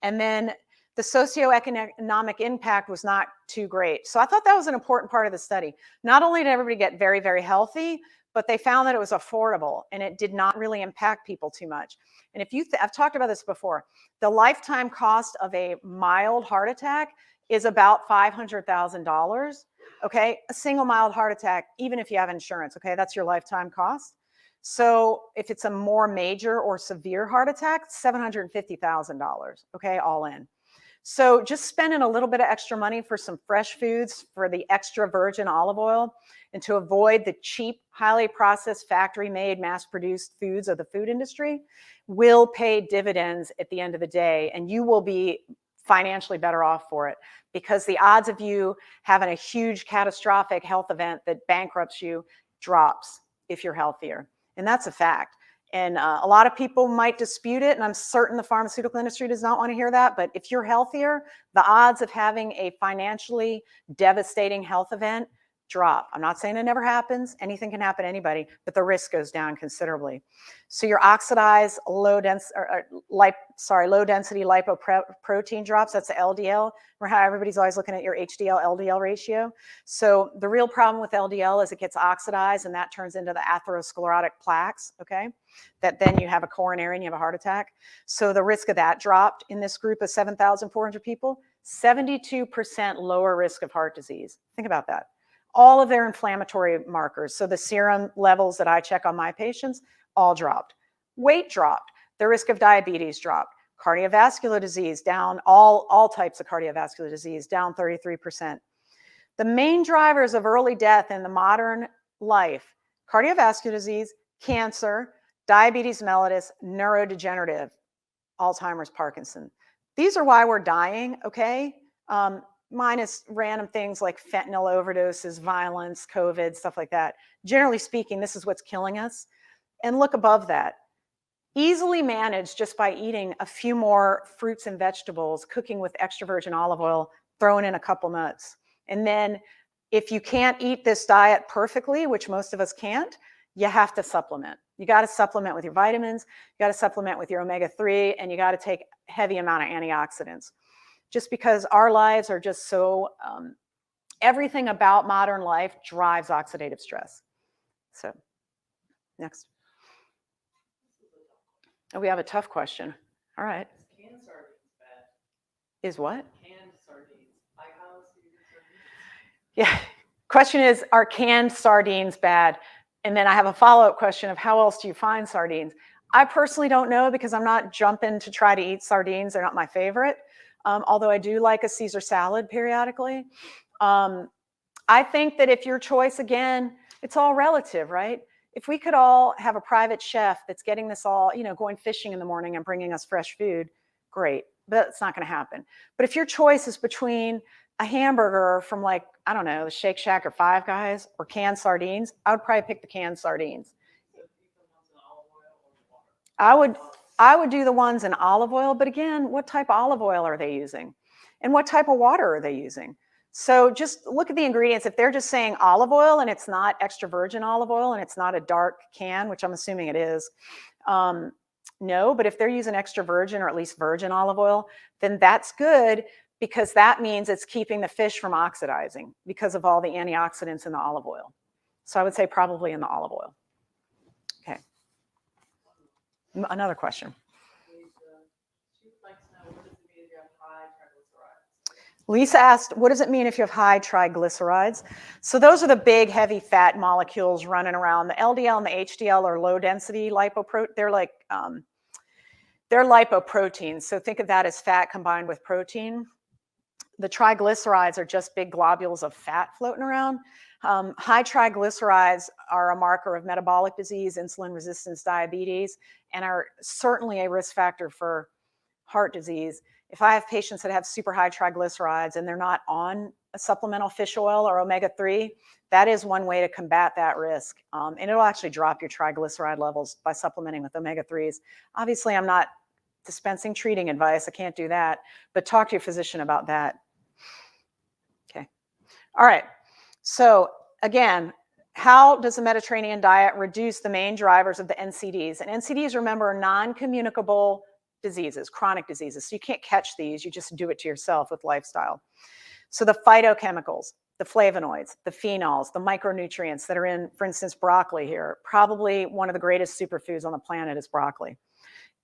And then the socioeconomic impact was not too great. So I thought that was an important part of the study. Not only did everybody get very, very healthy, but they found that it was affordable and it did not really impact people too much. And if you, I've talked about this before, the lifetime cost of a mild heart attack is about $500,000. Okay, a single mild heart attack, even if you have insurance, okay, that's your lifetime cost. So if it's a more major or severe heart attack, $750,000, okay, all in. So just spending a little bit of extra money for some fresh foods, for the extra virgin olive oil, and to avoid the cheap, highly processed, factory-made, mass-produced foods of the food industry will pay dividends at the end of the day, and you will be financially better off for it because the odds of you having a huge catastrophic health event that bankrupts you drops if you're healthier. And that's a fact. And a lot of people might dispute it, and I'm certain the pharmaceutical industry does not want to hear that, but if you're healthier, the odds of having a financially devastating health event drop. I'm not saying it never happens. Anything can happen to anybody, but the risk goes down considerably. So your oxidized low density lipoprotein drops, that's the LDL. Remember how everybody's always looking at your HDL LDL ratio? So the real problem with LDL is it gets oxidized and that turns into the atherosclerotic plaques, okay? That then you have a coronary and you have a heart attack. So the risk of that dropped in this group of 7,400 people, 72% lower risk of heart disease. Think about that. All of their inflammatory markers, so the serum levels that I check on my patients, all dropped. Weight dropped. The risk of diabetes dropped. Cardiovascular disease down, all types of cardiovascular disease down 33%. The main drivers of early death in the modern life: cardiovascular disease, cancer, diabetes mellitus, neurodegenerative, Alzheimer's, Parkinson. These are why we're dying, okay? Minus random things like fentanyl overdoses, violence, COVID, stuff like that. Generally speaking, this is what's killing us. And look above that. Easily managed just by eating a few more fruits and vegetables, cooking with extra virgin olive oil, throwing in a couple nuts. And then if you can't eat this diet perfectly, which most of us can't, you have to supplement. You got to supplement with your vitamins, you got to supplement with your omega-3, and you got to take a heavy amount of antioxidants. Just because our lives are just so, everything about modern life drives oxidative stress. So, next. Oh, we have a tough question. All right. Is canned sardines bad? Is what? Canned sardines. Like how else do you get sardines? Yeah. Question is, are canned sardines bad? And then I have a follow-up question of how else do you find sardines? I personally don't know because I'm not jumping to try to eat sardines. They're not my favorite. Although I do like a Caesar salad periodically. I think that if your choice, again, it's all relative, right? If we could all have a private chef that's getting this all, going fishing in the morning and bringing us fresh food, great. But it's not going to happen. But if your choice is between a hamburger from like, I don't know, the Shake Shack or Five Guys or canned sardines, I would probably pick the canned sardines. So do you put ones in olive oil or water? I would do the ones in olive oil, but again, what type of olive oil are they using? And what type of water are they using? So just look at the ingredients. If they're just saying olive oil and it's not extra virgin olive oil and it's not a dark can, which I'm assuming it is, no, but if they're using extra virgin or at least virgin olive oil, then that's good because that means it's keeping the fish from oxidizing because of all the antioxidants in the olive oil. So I would say probably in the olive oil. Okay. Another question. She would like to know, what does it mean if you have high triglycerides? Lisa asked, what does it mean if you have high triglycerides? So those are the big, heavy fat molecules running around. The LDL and the HDL are low density lipoproteins. They're lipoproteins. So think of that as fat combined with protein. The triglycerides are just big globules of fat floating around. High triglycerides are a marker of metabolic disease, insulin resistance, diabetes, and are certainly a risk factor for heart disease. If I have patients that have super high triglycerides and they're not on a supplemental fish oil or omega-3, that is one way to combat that risk. And it'll actually drop your triglyceride levels by supplementing with omega-3s. Obviously, I'm not dispensing treating advice. I can't do that. But talk to your physician about that. Okay. All right. So again, how does the Mediterranean diet reduce the main drivers of the NCDs? And NCDs, remember, are non-communicable diseases, chronic diseases. So you can't catch these. You just do it to yourself with lifestyle. So the phytochemicals, the flavonoids, the phenols, the micronutrients that are in, for instance, broccoli here. Probably one of the greatest superfoods on the planet is broccoli.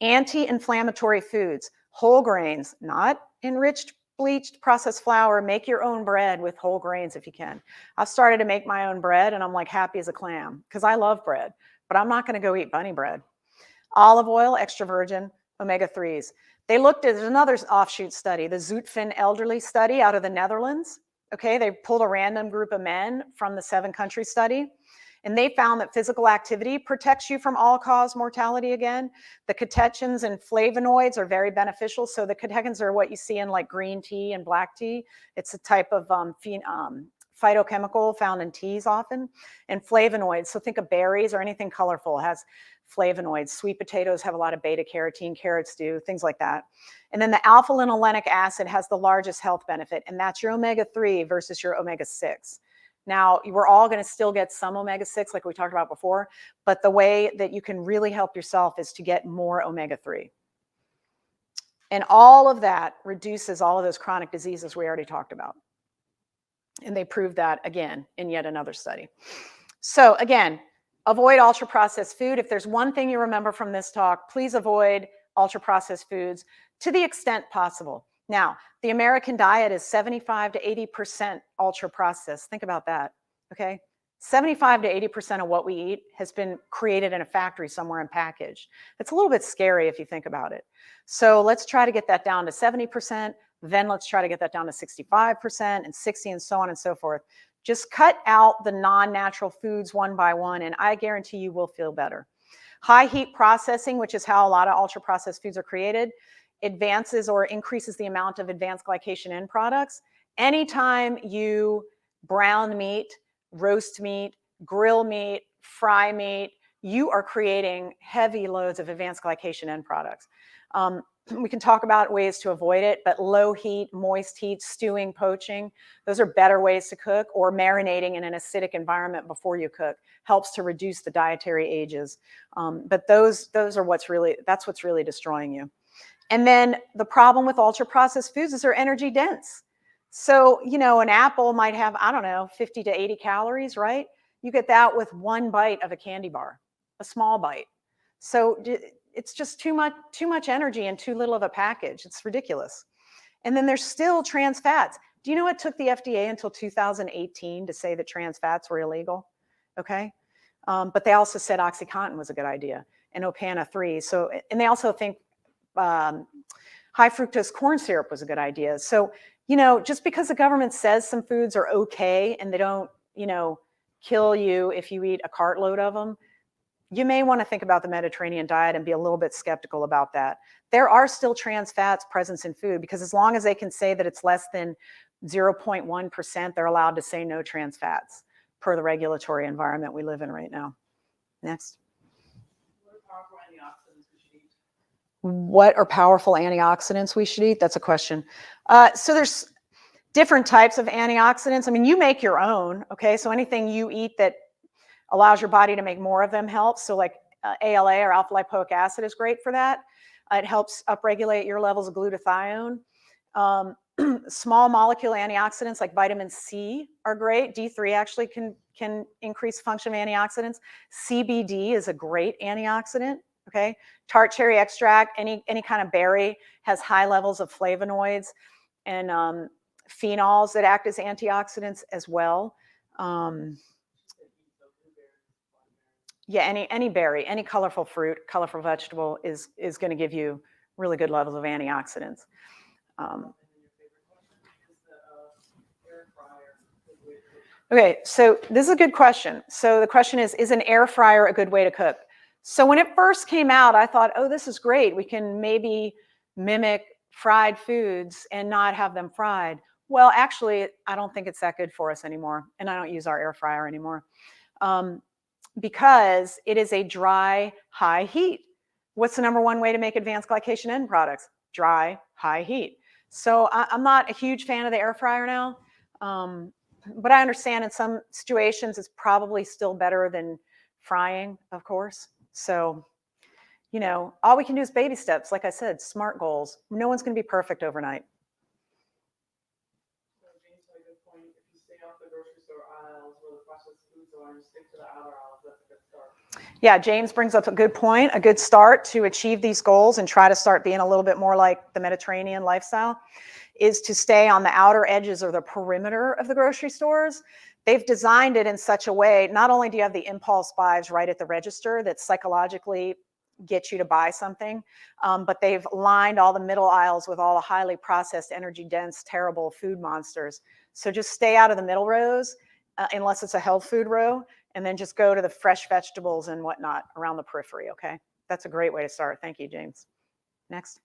Anti-inflammatory foods, whole grains, not enriched, bleached, processed flour. Make your own bread with whole grains if you can. I've started to make my own bread and I'm like happy as a clam because I love bread, but I'm not going to go eat bunny bread. Olive oil, extra virgin, omega-3s. They looked at another offshoot study, the Zutphen elderly study out of the Netherlands. Okay, they pulled a random group of men from the 7-country study, and they found that physical activity protects you from all-cause mortality again. The catechins and flavonoids are very beneficial. So the catechins are what you see in like green tea and black tea. It's a type of phytochemical found in teas often. And flavonoids, so think of berries or anything colorful has flavonoids. Sweet potatoes have a lot of beta carotene, carrots do, things like that. And then the alpha-linolenic acid has the largest health benefit, and that's your omega-3 versus your omega-6. Now, we're all going to still get some omega-6 like we talked about before, but the way that you can really help yourself is to get more omega-3. And all of that reduces all of those chronic diseases we already talked about. And they proved that again in yet another study. So again, avoid ultra-processed food. If there's one thing you remember from this talk, please avoid ultra-processed foods to the extent possible. Now, the American diet is 75 to 80% ultra-processed. Think about that, okay? 75 to 80% of what we eat has been created in a factory somewhere and packaged. It's a little bit scary if you think about it. So let's try to get that down to 70%, Then let's try to get that down to 65% and 60 and so on and so forth. Just cut out the non-natural foods one by one, and I guarantee you will feel better. High heat processing, which is how a lot of ultra-processed foods are created, advances or increases the amount of advanced glycation end products. Anytime you brown meat, roast meat, grill meat, fry meat, you are creating heavy loads of advanced glycation end products. We can talk about ways to avoid it, but low heat, moist heat, stewing, poaching, those are better ways to cook, or marinating in an acidic environment before you cook helps to reduce the dietary ages. But those are what's really destroying you. And then the problem with ultra processed foods is they're energy dense. So, you know, an apple might have, I don't know, 50 to 80 calories, right? You get that with one bite of a candy bar, a small bite. So it's just too much energy and too little of a package. It's ridiculous. And then there's still trans fats. Do you know it took the FDA until 2018 to say that trans fats were illegal? Okay. But they also said OxyContin was a good idea and Opana 3. So, and they also think high fructose corn syrup was a good idea. So, you know, just because the government says some foods are okay and they don't, you know, kill you if you eat a cartload of them, you may want to think about the Mediterranean diet and be a little bit skeptical about that. There are still trans fats present in food because as long as they can say that it's less than 0.1%, they're allowed to say no trans fats per the regulatory environment we live in right now. Next. What are powerful antioxidants we should eat? That's a question. So there's different types of antioxidants. I mean, you make your own, okay? So anything you eat that allows your body to make more of them helps. So like ALA or alpha lipoic acid is great for that. It helps upregulate your levels of glutathione. Small molecule antioxidants like vitamin C are great. D3 actually can increase function of antioxidants. CBD is a great antioxidant. Okay, tart cherry extract, any kind of berry has high levels of flavonoids and phenols that act as antioxidants as well. Yeah, any berry, any colorful fruit, colorful vegetable is going to give you really good levels of antioxidants. Okay, so this is a good question. So the question is an air fryer a good way to cook? So when it first came out, I thought, oh, this is great. We can maybe mimic fried foods and not have them fried. Well, actually, I don't think it's that good for us anymore. And I don't use our air fryer anymore because it is a dry, high heat. What's the number one way to make advanced glycation end products? Dry, high heat. So I'm not a huge fan of the air fryer now. But I understand in some situations it's probably still better than frying, of course. So, you know, all we can do is baby steps. Like I said, SMART goals. No one's going to be perfect overnight. So James had a good point. If you stay off the grocery store aisles where the processed foods are and stick to the outer aisles, that's a good start. Yeah, James brings up a good point, a good start to achieve these goals and try to start being a little bit more like the Mediterranean lifestyle is to stay on the outer edges or the perimeter of the grocery stores. They've designed it in such a way, not only do you have the impulse buys right at the register that psychologically get you to buy something, but they've lined all the middle aisles with all the highly processed, energy dense, terrible food monsters. So just stay out of the middle rows unless it's a health food row, and then just go to the fresh vegetables and whatnot around the periphery, okay? That's a great way to start. Thank you, James. Next.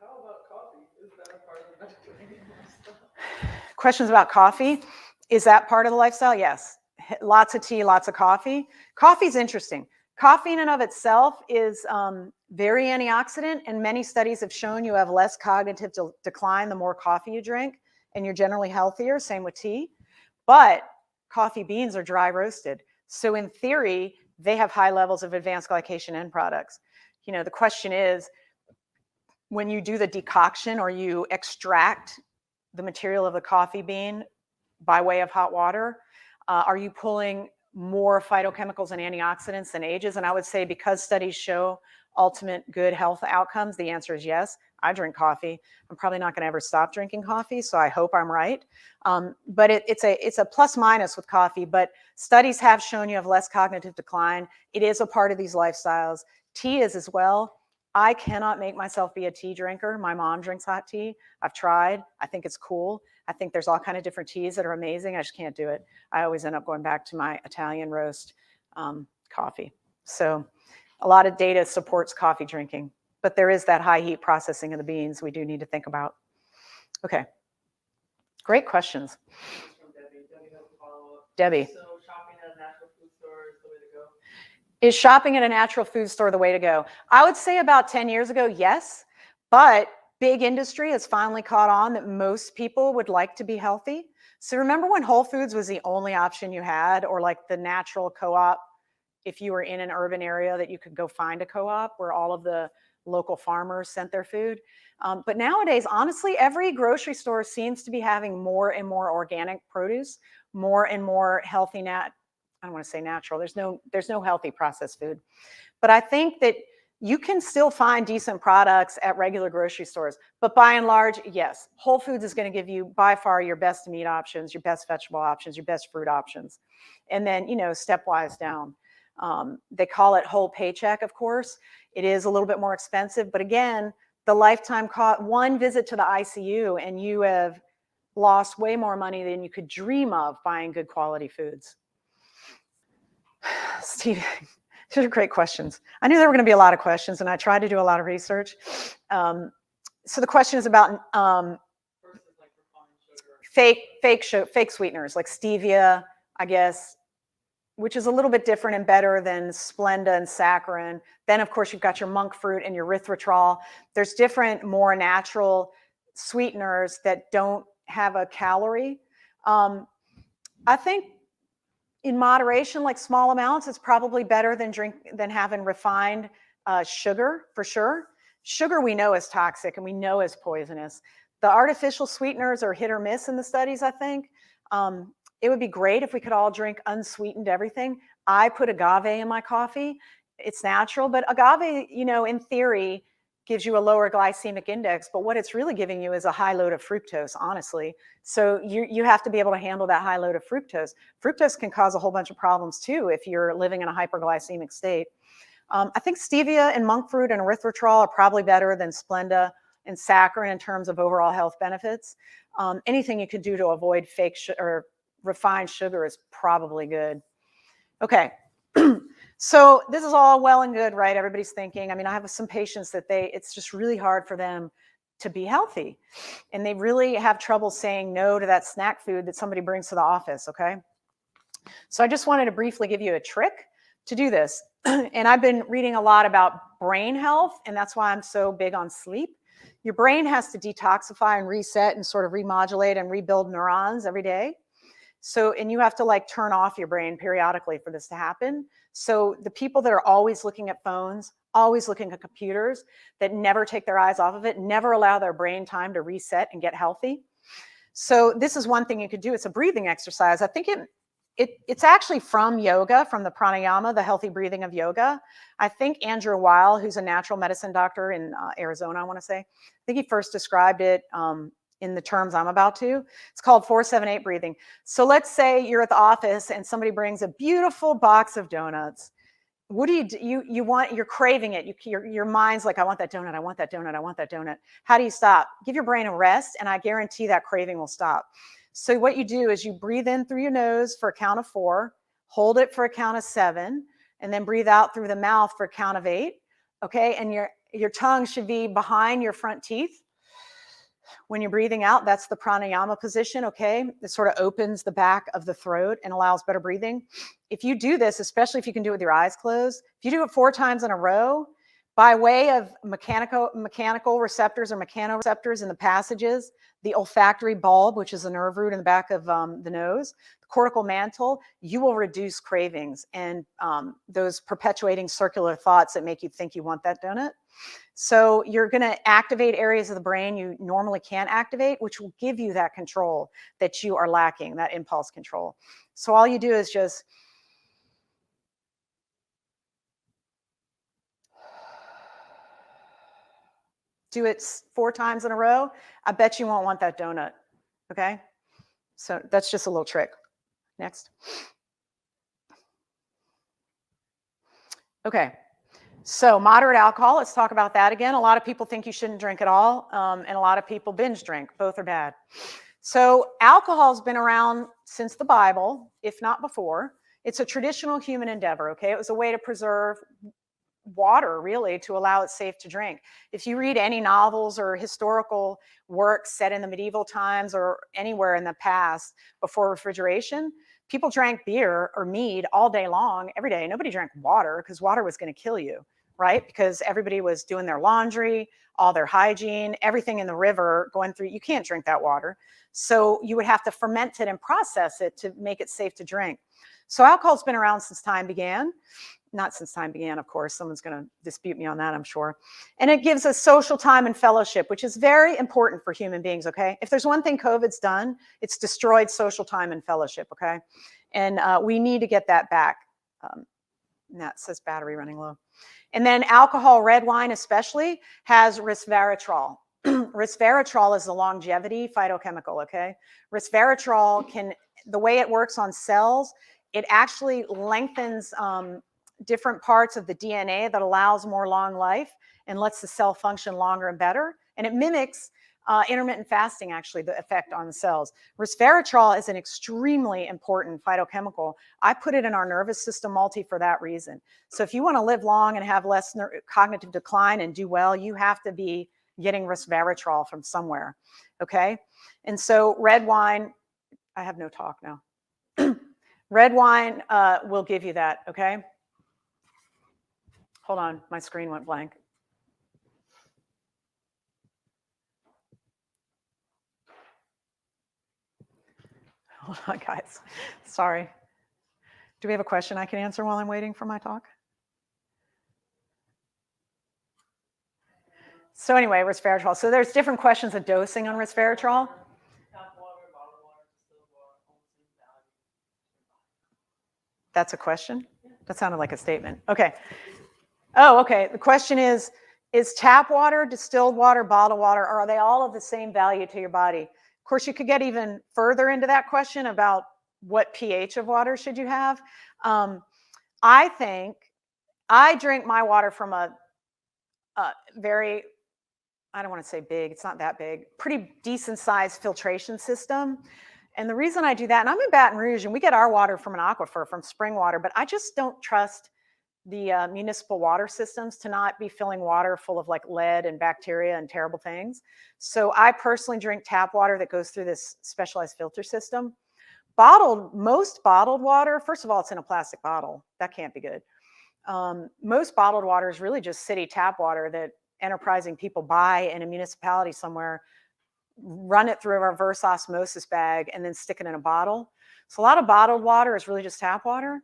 How about coffee? Is that a part of the Mediterranean lifestyle? Questions about coffee. Is that part of the lifestyle? Yes. Lots of tea, lots of coffee. Coffee's interesting. Coffee in and of itself is very antioxidant, and many studies have shown you have less cognitive decline the more coffee you drink, and you're generally healthier. Same with tea. But coffee beans are dry roasted. So in theory, they have high levels of advanced glycation end products. You know, the question is, when you do the decoction or you extract the material of the coffee bean by way of hot water, are you pulling more phytochemicals and antioxidants than ages? And I would say because studies show ultimate good health outcomes, the answer is yes. I drink coffee. I'm probably not going to ever stop drinking coffee, so I hope I'm right. But it's a plus minus with coffee, but studies have shown you have less cognitive decline. It is a part of these lifestyles. Tea is as well. I cannot make myself be a tea drinker. My mom drinks hot tea. I've tried. I think it's cool. I think there's all kind of different teas that are amazing. I just can't do it. I always end up going back to my Italian roast coffee. So a lot of data supports coffee drinking, but there is that high heat processing of the beans we do need to think about. Okay. Great questions. From Debbie. Debbie has a follow-up. Debbie. So shopping at a natural food store is the way to go? Is shopping at a natural food store the way to go? I would say about 10 years ago, yes, but big industry has finally caught on that most people would like to be healthy. So remember when Whole Foods was the only option you had, or like the natural co-op, if you were in an urban area that you could go find a co-op where all of the local farmers sent their food. But nowadays, honestly, every grocery store seems to be having more and more organic produce, more and more healthy I don't want to say natural. There's no healthy processed food. But I think that you can still find decent products at regular grocery stores. But by and large, yes, Whole Foods is going to give you by far your best meat options, your best vegetable options, your best fruit options. And then, stepwise down. They call it whole paycheck, of course. It is a little bit more expensive. But again, the lifetime cost, one visit to the ICU, and you have lost way more money than you could dream of buying good quality foods. Steve, these are great questions. I knew there were going to be a lot of questions, and I tried to do a lot of research. So the question is about fake sweeteners like stevia, I guess, which is a little bit different and better than Splenda and saccharin. Then, of course, you've got your monk fruit and your Resveratrol. There's different, more natural sweeteners that don't have a calorie. I think in moderation, like small amounts, it's probably better than having refined sugar, for sure. Sugar we know is toxic and we know is poisonous. The artificial sweeteners are hit or miss in the studies, I think. It would be great if we could all drink unsweetened everything. I put agave in my coffee. It's natural, but agave, in theory, gives you a lower glycemic index, but what it's really giving you is a high load of fructose, honestly. So you have to be able to handle that high load of fructose. Fructose can cause a whole bunch of problems too if you're living in a hyperglycemic state. I think stevia and monk fruit and Resveratrol are probably better than Splenda and saccharin in terms of overall health benefits. Anything you could do to avoid fake or refined sugar is probably good. Okay. So this is all well and good, right? Everybody's thinking. I mean, I have some patients that it's just really hard for them to be healthy. And they really have trouble saying no to that snack food that somebody brings to the office, okay? So I just wanted to briefly give you a trick to do this. And I've been reading a lot about brain health, and that's why I'm so big on sleep. Your brain has to detoxify and reset and sort of remodulate and rebuild neurons every day. So, and you have to like turn off your brain periodically for this to happen. So the people that are always looking at phones, always looking at computers, that never take their eyes off of it, never allow their brain time to reset and get healthy. So this is one thing you could do. It's a breathing exercise. I think it's actually from yoga, from the pranayama, the healthy breathing of yoga. I think Andrew Weil, who's a natural medicine doctor in Arizona, I want to say, I think he first described it in the terms I'm about to. It's called 4-7-8 breathing. So let's say you're at the office and somebody brings a beautiful box of donuts. What do? You're craving it. Your mind's like, I want that donut, I want that donut, I want that donut. How do you stop? Give your brain a rest, and I guarantee that craving will stop. So what you do is you breathe in through your nose for a count of 4, hold it for a count of 7, and then breathe out through the mouth for a count of 8. Okay, and your tongue should be behind your front teeth. When you're breathing out, that's the pranayama position, okay? It sort of opens the back of the throat and allows better breathing. If you do this, especially if you can do it with your eyes closed, if you do it 4 times in a row, by way of mechanical receptors or mechanoreceptors in the passages, the olfactory bulb, which is a nerve root in the back of the nose, the cortical mantle, you will reduce cravings and those perpetuating circular thoughts that make you think you want that donut. So you're going to activate areas of the brain you normally can't activate, which will give you that control that you are lacking, that impulse control. So all you do is just do it 4 times in a row. I bet you won't want that donut. Okay? So that's just a little trick. Next. Okay. So moderate alcohol, let's talk about that again. A lot of people think you shouldn't drink at all, and a lot of people binge drink. Both are bad. So alcohol's been around since the Bible, if not before. It's a traditional human endeavor, okay? It was a way to preserve water, really, to allow it safe to drink. If you read any novels or historical works set in the medieval times or anywhere in the past before refrigeration, people drank beer or mead all day long, every day. Nobody drank water because water was going to kill you, right? Because everybody was doing their laundry, all their hygiene, everything in the river going through. You can't drink that water. So you would have to ferment it and process it to make it safe to drink. So alcohol's been around since time began. Not since time began, of course. Someone's going to dispute me on that, I'm sure. And it gives us social time and fellowship, which is very important for human beings, okay? If there's one thing COVID's done, it's destroyed social time and fellowship, okay? And we need to get that back. That says battery running low. And then alcohol, red wine especially, has resveratrol. Resveratrol is a longevity phytochemical, okay? Resveratrol can, the way it works on cells, it actually lengthens different parts of the DNA that allows more long life and lets the cell function longer and better. And it mimics intermittent fasting, actually, the effect on the cells. Resveratrol is an extremely important phytochemical. I put it in our nervous system multi for that reason. So if you want to live long and have less cognitive decline and do well, you have to be getting resveratrol from somewhere, okay? And so red wine, I have no talk now. Red wine will give you that, okay? Hold on, my screen went blank. Hold on, guys. Sorry. Do we have a question I can answer while I'm waiting for my talk? So anyway, resveratrol. So there's different questions of dosing on resveratrol. That's a question? That sounded like a statement. Okay. Oh, okay. The question is tap water, distilled water, bottled water, or are they all of the same value to your body? Of course, you could get even further into that question about what pH of water should you have. I think I drink my water from a very, I don't want to say big, it's not that big, pretty decent sized filtration system. And the reason I do that, and I'm in Baton Rouge and we get our water from an aquifer, from spring water, but I just don't trust the municipal water systems to not be filling water full of like lead and bacteria and terrible things. So I personally drink tap water that goes through this specialized filter system. Most bottled water, first of all, it's in a plastic bottle. That can't be good. Most bottled water is really just city tap water that enterprising people buy in a municipality somewhere, run it through a reverse osmosis bag, and then stick it in a bottle. So a lot of bottled water is really just tap water.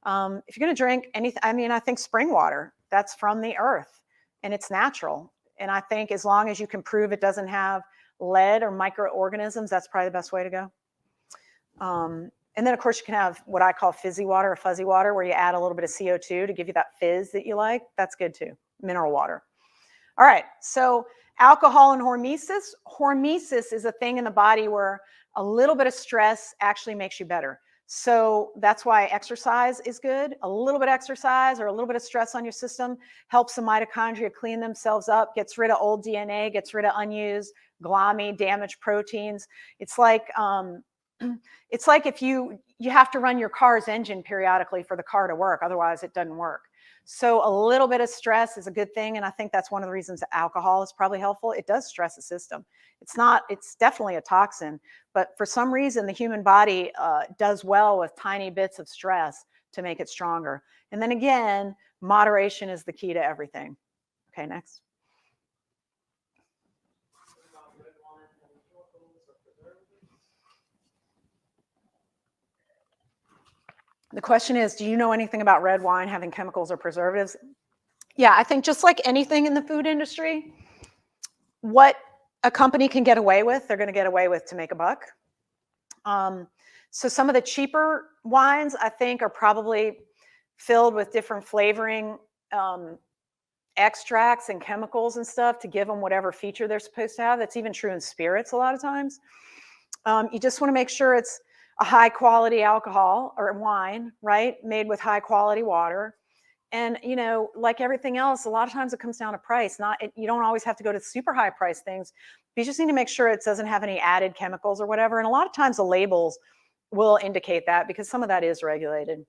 If you're going to drink anything, I mean, I think spring water, that's from the earth and it's natural. And I think as long as you can prove it doesn't have lead or microorganisms, that's probably the best way to go. And then, of course, you can have what I call fizzy water or fuzzy water, where you add a little bit of CO2 to give you that fizz that you like. That's good too. Mineral water. All right. So alcohol and hormesis. Hormesis is a thing in the body where a little bit of stress actually makes you better. So that's why exercise is good. A little bit of exercise or a little bit of stress on your system helps the mitochondria clean themselves up, gets rid of old DNA, gets rid of unused GLAMI, damaged proteins. It's like if you have to run your car's engine periodically for the car to work, otherwise it doesn't work. So a little bit of stress is a good thing, and I think that's one of the reasons that alcohol is probably helpful. It does stress the system. It's definitely a toxin, but for some reason the human body does well with tiny bits of stress to make it stronger. And then again, moderation is the key to everything. Okay, next. The question is, do you know anything about red wine having chemicals or preservatives? Yeah, I think just like anything in the food industry, what a company can get away with, they're going to get away with to make a buck. So some of the cheaper wines, I think, are probably filled with different flavoring extracts and chemicals and stuff to give them whatever feature they're supposed to have. That's even true in spirits a lot of times. You just want to make sure it's a high quality alcohol or wine, right? Made with high quality water. And, you know, like everything else, a lot of times it comes down to price. You don't always have to go to super high price things. You just need to make sure it doesn't have any added chemicals or whatever. And a lot of times the labels will indicate that because some of that is regulated.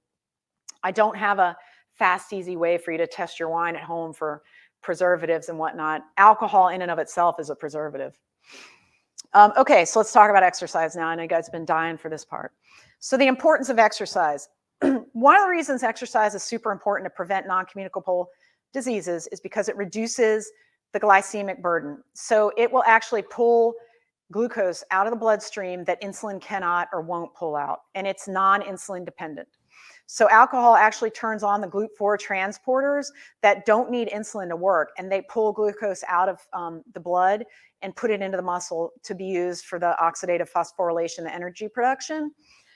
I don't have a fast, easy way for you to test your wine at home for preservatives and whatnot. Alcohol in and of itself is a preservative. Okay, so let's talk about exercise now. I know you guys have been dying for this part. So the importance of exercise. One of the reasons exercise is super important to prevent non-communicable diseases is because it reduces the glycemic burden. So it will actually pull glucose out of the bloodstream that insulin cannot or won't pull out, and it's non-insulin dependent. So alcohol actually turns on the GLUT4 transporters that don't need insulin to work, and they pull glucose out of the blood and put it into the muscle to be used for the oxidative phosphorylation, the energy production.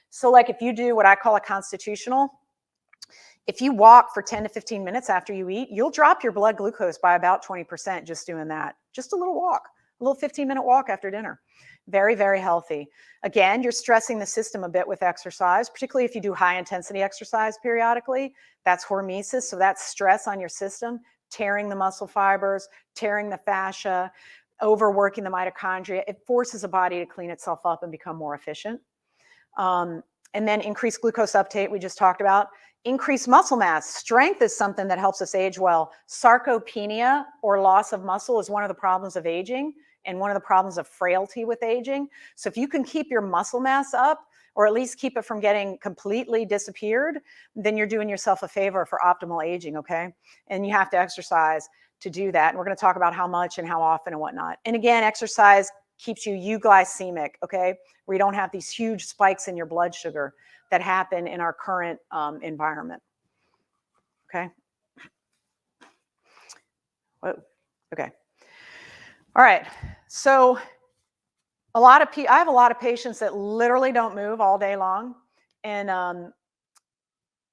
So like if you do what I call a constitutional, if you walk for 10 to 15 minutes after you eat, you'll drop your blood glucose by about 20% just doing that. Just a little walk, a little 15-minute walk after dinner. Very, very healthy. Again, you're stressing the system a bit with exercise, particularly if you do high intensity exercise periodically. That's hormesis, so that's stress on your system, tearing the muscle fibers, tearing the fascia, overworking the mitochondria. It forces a body to clean itself up and become more efficient. And then increased glucose uptake, we just talked about. Increased muscle mass. Strength is something that helps us age well. Sarcopenia, or loss of muscle, is one of the problems of aging and one of the problems of frailty with aging. So if you can keep your muscle mass up, or at least keep it from getting completely disappeared, then you're doing yourself a favor for optimal aging, okay? And you have to exercise to do that. And we're going to talk about how much and how often and whatnot. And again, exercise keeps you euglycemic, okay? Where you don't have these huge spikes in your blood sugar that happen in our current environment, okay? Whoa, okay. All right, so I have a lot of patients that literally don't move all day long, and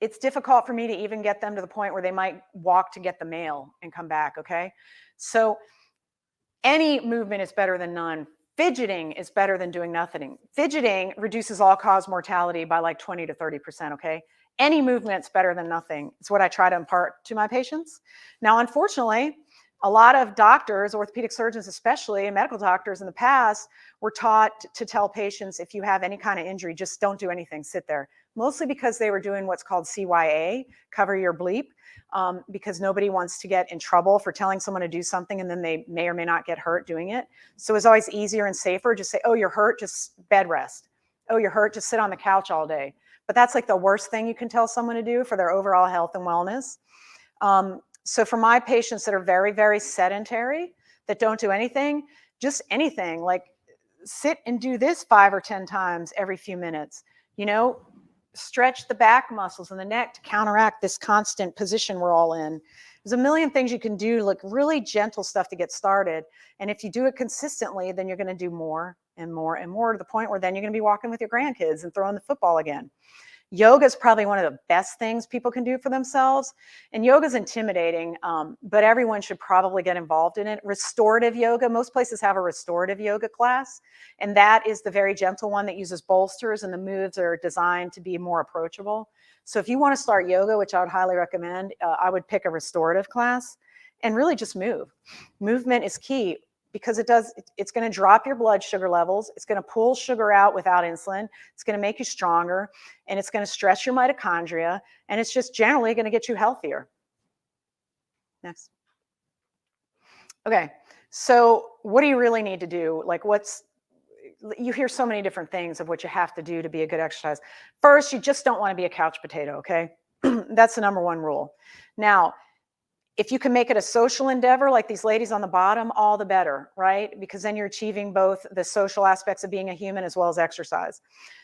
it's difficult for me to even get them to the point where they might walk to get the mail and come back, okay? So any movement is better than none. Fidgeting is better than doing nothing. Fidgeting reduces all-cause mortality by like 20 to 30%, okay? Any movement's better than nothing. It's what I try to impart to my patients. Now, unfortunately, a lot of doctors, orthopedic surgeons especially, and medical doctors in the past were taught to tell patients, if you have any kind of injury, just don't do anything, sit there. Mostly because they were doing what's called CYA, cover your bleep, because nobody wants to get in trouble for telling someone to do something and then they may or may not get hurt doing it. So it's always easier and safer. Just say, oh, you're hurt, just bed rest. Oh, you're hurt, just sit on the couch all day. But that's like the worst thing you can tell someone to do for their overall health and wellness. So for my patients that are very, very sedentary, that don't do anything, just anything, like sit and do this 5 or 10 times every few minutes, you know, stretch the back muscles and the neck to counteract this constant position we're all in. There's a million things you can do, like really gentle stuff to get started. And if you do it consistently, then you're going to do more and more and more, to the point where then you're going to be walking with your grandkids and throwing the football again. Yoga is probably one of the best things people can do for themselves. And yoga is intimidating, but everyone should probably get involved in it. Restorative yoga, most places have a restorative yoga class, and that is the very gentle one that uses bolsters, and the moves are designed to be more approachable. So if you want to start yoga, which I would highly recommend, I would pick a restorative class and really just move. Movement is key, because it's going to drop your blood sugar levels. It's going to pull sugar out without insulin. It's going to make you stronger, and it's going to stress your mitochondria, and it's just generally going to get you healthier. Next. Okay, so what do you really need to do? Like, you hear so many different things of what you have to do to be a good exercise. First, you just don't want to be a couch potato, okay? That's the number one rule. Now, if you can make it a social endeavor, like these ladies on the bottom, all the better, right? Because then you're achieving both the social aspects of being a human as well as exercise.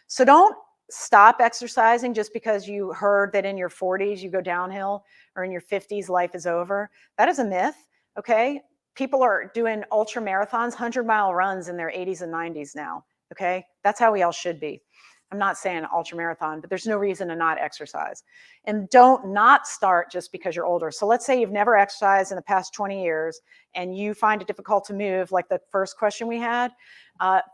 So don't stop exercising just because you heard that in your 40s you go downhill, or in your 50s life is over. That is a myth, okay? People are doing ultra marathons, 100-mile runs in their 80s and 90s now, okay? That's how we all should be. I'm not saying ultra marathon, but there's no reason to not exercise. And don't not start just because you're older. So let's say you've never exercised in the past 20 years and you find it difficult to move, like the first question we had.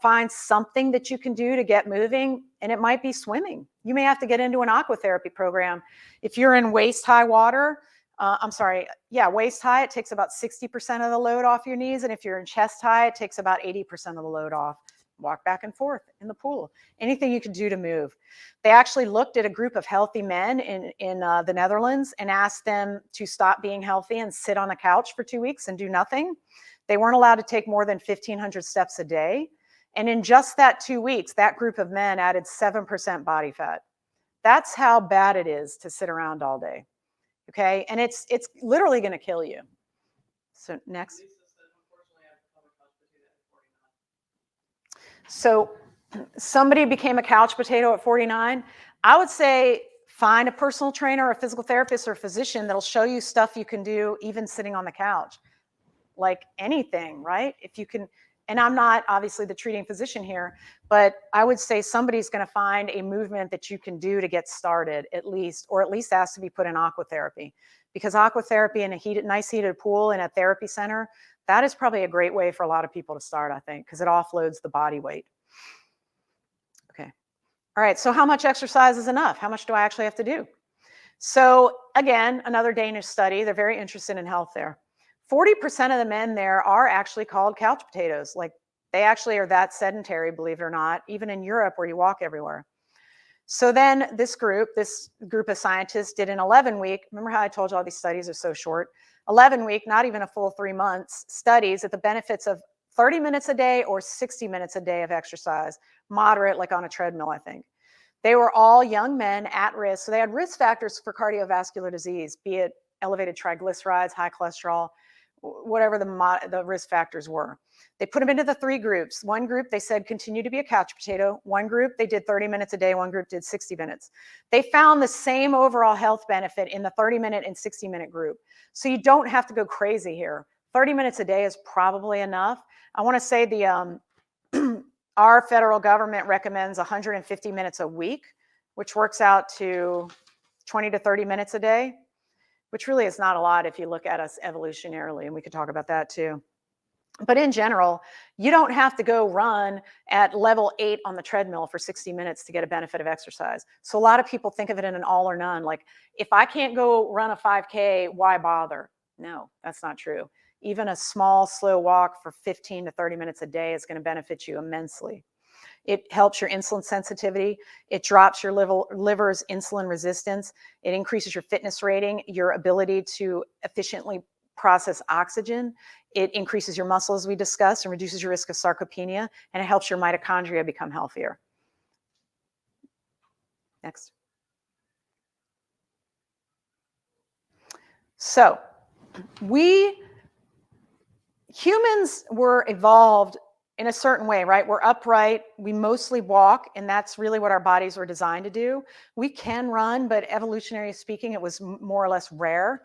Find something that you can do to get moving, and it might be swimming. You may have to get into an aquatherapy program. If you're in waist-high water, I'm sorry, yeah, waist high, it takes about 60% of the load off your knees. And if you're in chest high, it takes about 80% of the load off. Walk back and forth in the pool. Anything you can do to move. They actually looked at a group of healthy men in the Netherlands and asked them to stop being healthy and sit on the couch for 2 weeks and do nothing. They weren't allowed to take more than 1,500 steps a day. And in just that 2 weeks, that group of men added 7% body fat. That's how bad it is to sit around all day. Okay, and it's literally going to kill you. So next. So somebody became a couch potato at 49. I would say find a personal trainer, or a physical therapist, or a physician that'll show you stuff you can do even sitting on the couch. Like anything, right? If you can, and I'm not obviously the treating physician here, but I would say somebody's going to find a movement that you can do to get started at least, or at least ask to be put in aquatherapy. Because aquatherapy in a nice heated pool in a therapy center, that is probably a great way for a lot of people to start, I think, because it offloads the body weight. Okay. All right, so how much exercise is enough? How much do I actually have to do? So again, another Danish study, they're very interested in health there. 40% of the men there are actually called couch potatoes. Like they actually are that sedentary, believe it or not, even in Europe where you walk everywhere. So then this group of scientists did an 11-week, remember how I told you all these studies are so short, 11-week, not even a full 3 months, studies at the benefits of 30 minutes a day or 60 minutes a day of exercise, moderate, like on a treadmill, I think. They were all young men at risk. So they had risk factors for cardiovascular disease, be it elevated triglycerides, high cholesterol, whatever the risk factors were. They put them into the 3 groups. One group, they said, continue to be a couch potato. One group, they did 30 minutes a day. One group did 60 minutes. They found the same overall health benefit in the 30-minute and 60-minute group. So you don't have to go crazy here. 30 minutes a day is probably enough. I want to say our federal government recommends 150 minutes a week, which works out to 20 to 30 minutes a day, which really is not a lot if you look at us evolutionarily, and we could talk about that too. But in general, you don't have to go run at level 8 on the treadmill for 60 minutes to get a benefit of exercise. So a lot of people think of it in an all or none, like if I can't go run a 5K, why bother? No, that's not true. Even a small, slow walk for 15 to 30 minutes a day is going to benefit you immensely. It helps your insulin sensitivity. It drops your liver's insulin resistance. It increases your fitness rating, your ability to efficiently process oxygen. It increases your muscle, as we discussed, and reduces your risk of sarcopenia, and it helps your mitochondria become healthier. Next. So humans were evolved in a certain way, right? We're upright, we mostly walk, and that's really what our bodies were designed to do. We can run, but evolutionarily speaking, it was more or less rare.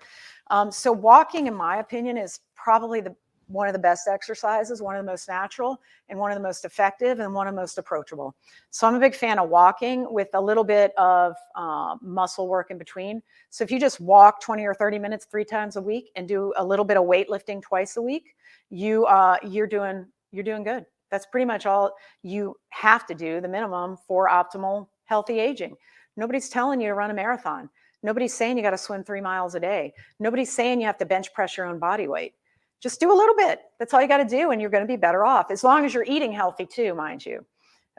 So walking, in my opinion, is probably one of the best exercises, one of the most natural, and one of the most effective, and one of the most approachable. So I'm a big fan of walking with a little bit of muscle work in between. So if you just walk 20 or 30 minutes 3 times a week and do a little bit of weightlifting twice a week, you're doing good. That's pretty much all you have to do, the minimum for optimal healthy aging. Nobody's telling you to run a marathon. Nobody's saying you got to swim 3 miles a day. Nobody's saying you have to bench press your own body weight. Just do a little bit. That's all you got to do, and you're going to be better off, as long as you're eating healthy too, mind you.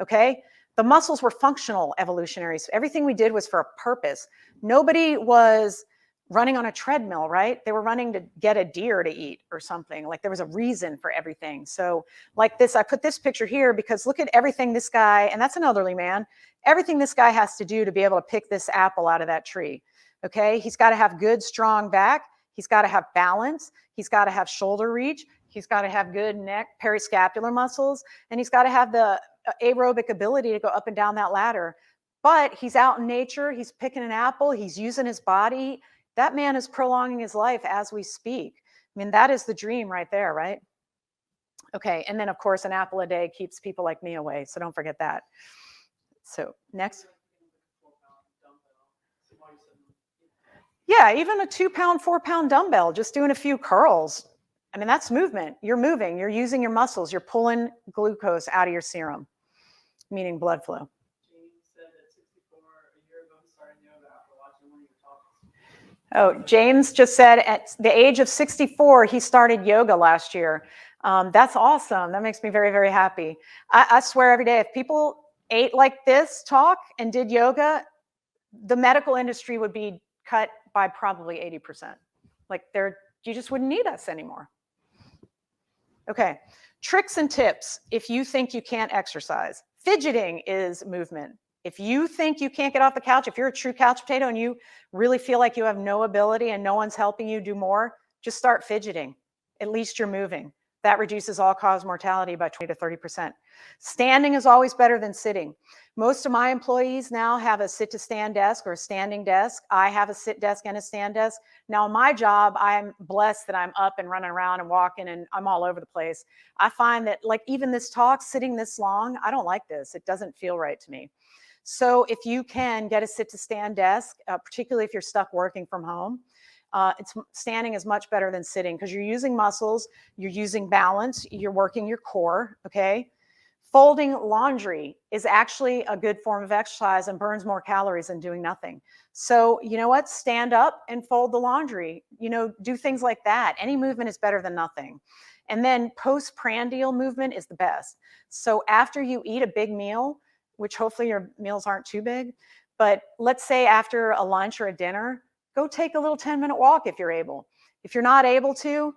Okay? The muscles were functional evolutionary. So everything we did was for a purpose. Nobody was running on a treadmill, right? They were running to get a deer to eat or something. Like there was a reason for everything. So like this, I put this picture here because look at everything this guy, and that's an elderly man, everything this guy has to do to be able to pick this apple out of that tree. Okay? He's got to have good, strong back. He's got to have balance. He's got to have shoulder reach. He's got to have good neck, periscapular muscles, and he's got to have the aerobic ability to go up and down that ladder. But he's out in nature. He's picking an apple. He's using his body. That man is prolonging his life as we speak. I mean, that is the dream right there, right? Okay, and then of course, an apple a day keeps people like me away, so don't forget that. So next. Yeah, even a 2-pound, 4-pound dumbbell, just doing a few curls. I mean, that's movement. You're moving, you're using your muscles, you're pulling glucose out of your serum, meaning blood flow. Oh, James just said at the age of 64, he started yoga last year. That's awesome. That makes me very, very happy. I swear every day, if people ate like this talk and did yoga, the medical industry would be cut by probably 80%. Like you just wouldn't need us anymore. Okay, tricks and tips if you think you can't exercise. Fidgeting is movement. If you think you can't get off the couch, if you're a true couch potato and you really feel like you have no ability and no one's helping you do more, just start fidgeting. At least you're moving. That reduces all-cause mortality by 20 to 30%. Standing is always better than sitting. Most of my employees now have a sit-to-stand desk or a standing desk. I have a sit desk and a stand desk. Now, in my job, I'm blessed that I'm up and running around and walking and I'm all over the place. I find that, like, even this talk, sitting this long, I don't like this. It doesn't feel right to me. So if you can get a sit-to-stand desk, particularly if you're stuck working from home, standing is much better than sitting because you're using muscles, you're using balance, you're working your core, okay? Folding laundry is actually a good form of exercise and burns more calories than doing nothing. So you know what? Stand up and fold the laundry. You know, do things like that. Any movement is better than nothing. And then postprandial movement is the best. So after you eat a big meal, which hopefully your meals aren't too big, but let's say after a lunch or a dinner, go take a little 10-minute walk if you're able. If you're not able to,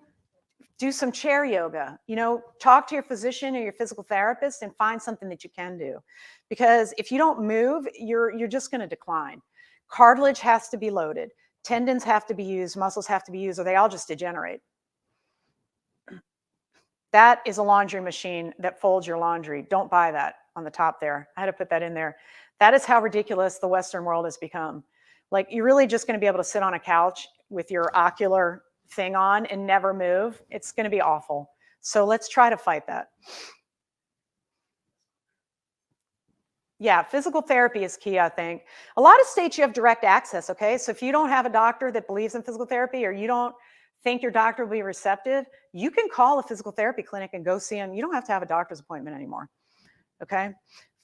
do some chair yoga. You know, talk to your physician or your physical therapist and find something that you can do. Because if you don't move, you're just going to decline. Cartilage has to be loaded. Tendons have to be used. Muscles have to be used, or they all just degenerate. That is a laundry machine that folds your laundry. Don't buy that on the top there. I had to put that in there. That is how ridiculous the Western world has become. Like, you're really just going to be able to sit on a couch with your ocular thing on and never move. It's going to be awful. So let's try to fight that. Yeah, physical therapy is key, I think. A lot of states you have direct access, okay? So if you don't have a doctor that believes in physical therapy or you don't think your doctor will be receptive, you can call a physical therapy clinic and go see them. You don't have to have a doctor's appointment anymore, okay?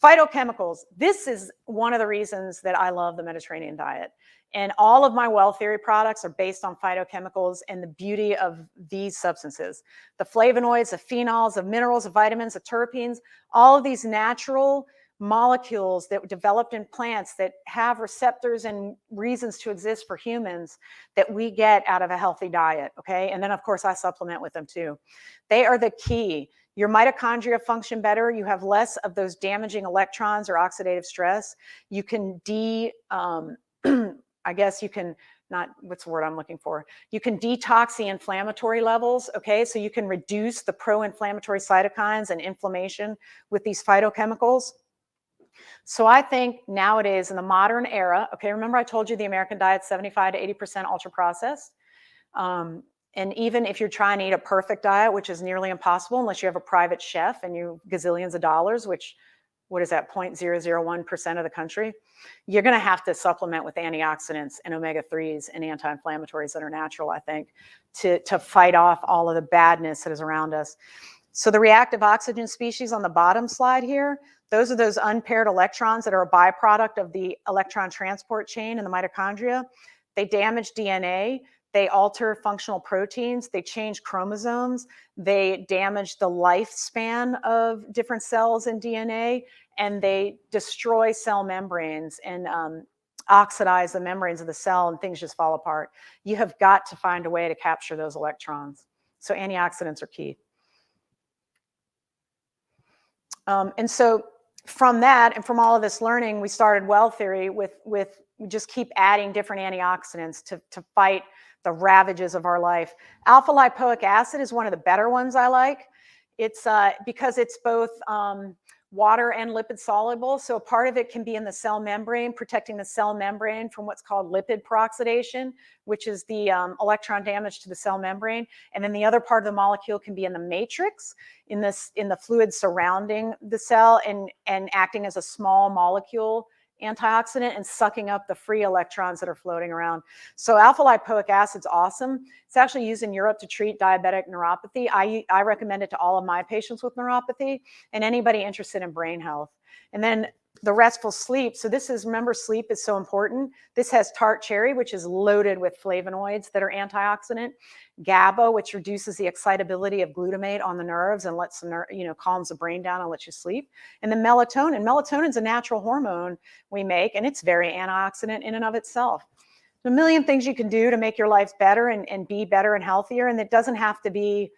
Phytochemicals. This is one of the reasons that I love the Mediterranean diet. And all of my Well Theory products are based on phytochemicals and the beauty of these substances. The flavonoids, the phenols, the minerals, the vitamins, the terpenes, all of these natural molecules that were developed in plants that have receptors and reasons to exist for humans that we get out of a healthy diet, okay? And then, of course, I supplement with them too. They are the key. Your mitochondria function better. You have less of those damaging electrons or oxidative stress. You can I guess you can not, what's the word I'm looking for? You can detox the inflammatory levels, okay? So you can reduce the pro-inflammatory cytokines and inflammation with these phytochemicals. So I think nowadays in the modern era, okay, remember I told you the American diet's 75 to 80% ultra processed. And even if you're trying to eat a perfect diet, which is nearly impossible unless you have a private chef and you gazillions of dollars, which, what is that, 0.001% of the country, you're going to have to supplement with antioxidants and omega-3s and anti-inflammatories that are natural, I think, to fight off all of the badness that is around us. So the reactive oxygen species on the bottom slide here, those are those unpaired electrons that are a byproduct of the electron transport chain in the mitochondria. They damage DNA. They alter functional proteins. They change chromosomes. They damage the lifespan of different cells in DNA, and they destroy cell membranes and oxidize the membranes of the cell, and things just fall apart. You have got to find a way to capture those electrons. So antioxidants are key. And so from that and from all of this learning, we started Well Theory with we just keep adding different antioxidants to fight the ravages of our life. Alpha lipoic acid is one of the better ones I like. It's because it's both water and lipid soluble. So a part of it can be in the cell membrane, protecting the cell membrane from what's called lipid peroxidation, which is the electron damage to the cell membrane. And then the other part of the molecule can be in the matrix, in the fluid surrounding the cell, and acting as a small molecule antioxidant and sucking up the free electrons that are floating around. So alpha lipoic acid's awesome. It's actually used in Europe to treat diabetic neuropathy. I recommend it to all of my patients with neuropathy and anybody interested in brain health. And then the restful sleep. So this is, remember, sleep is so important. This has tart cherry, which is loaded with flavonoids that are antioxidant. GABA, which reduces the excitability of glutamate on the nerves and lets the calms the brain down and lets you sleep. And then melatonin. Melatonin is a natural hormone we make, and it's very antioxidant in and of itself. There's a million things you can do to make your life better and be better and healthier, and it doesn't have to be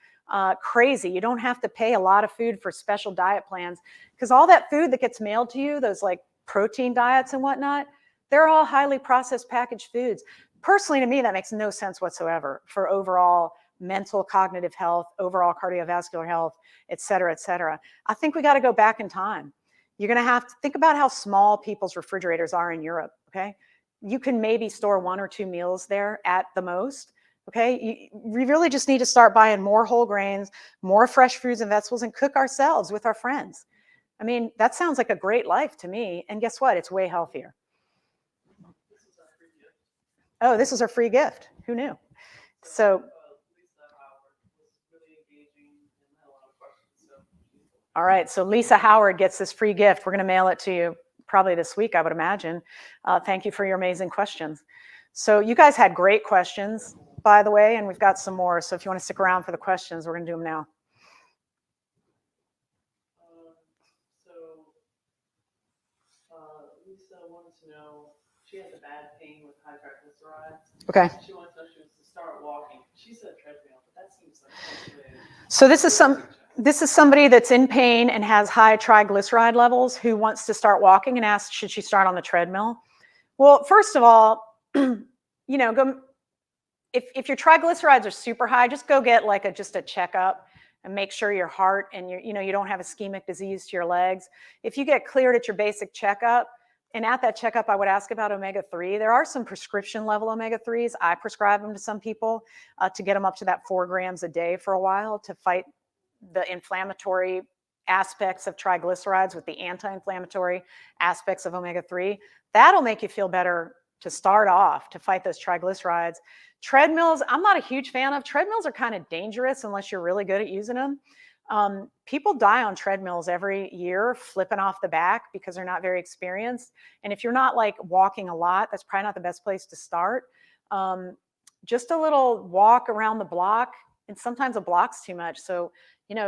crazy. You don't have to pay a lot of food for special diet plans, because all that food that gets mailed to you, those like protein diets and whatnot, they're all highly processed packaged foods. Personally, to me, that makes no sense whatsoever for overall mental, cognitive health, overall cardiovascular health, et cetera, et cetera. I think we got to go back in time. You're going to have to think about how small people's refrigerators are in Europe, okay? You can maybe store 1 or 2 meals there at the most. Okay, we really just need to start buying more whole grains, more fresh fruits and vegetables, and cook ourselves with our friends. I mean, that sounds like a great life to me. And guess what? It's way healthier. Oh, this is our free gift. Who knew? So, all right. So Lisa Howard gets this free gift. We're going to mail it to you probably this week, I would imagine. Thank you for your amazing questions. So you guys had great questions, by the way, and we've got some more. So if you want to stick around for the questions, we're going to do them now. Lisa wanted to know, she has a bad pain with high triglycerides. Okay. She wants to start walking. She said treadmill, but that seems like so this is somebody that's in pain and has high triglyceride levels who wants to start walking and asks, should she start on the treadmill? Well, first of all, go, if your triglycerides are super high, just go get like just a checkup and make sure your heart and you don't have ischemic disease to your legs. If you get cleared at your basic checkup, and at that checkup, I would ask about omega-3. There are some prescription level omega-3s. I prescribe them to some people to get them up to that 4 grams a day for a while to fight the inflammatory aspects of triglycerides with the anti-inflammatory aspects of omega-3. That'll make you feel better to start off to fight those triglycerides. Treadmills, I'm not a huge fan of. Treadmills are kind of dangerous unless you're really good at using them. People die on treadmills every year, flipping off the back because they're not very experienced. And if you're not like walking a lot, that's probably not the best place to start. Just a little walk around the block, and sometimes a block's too much. So,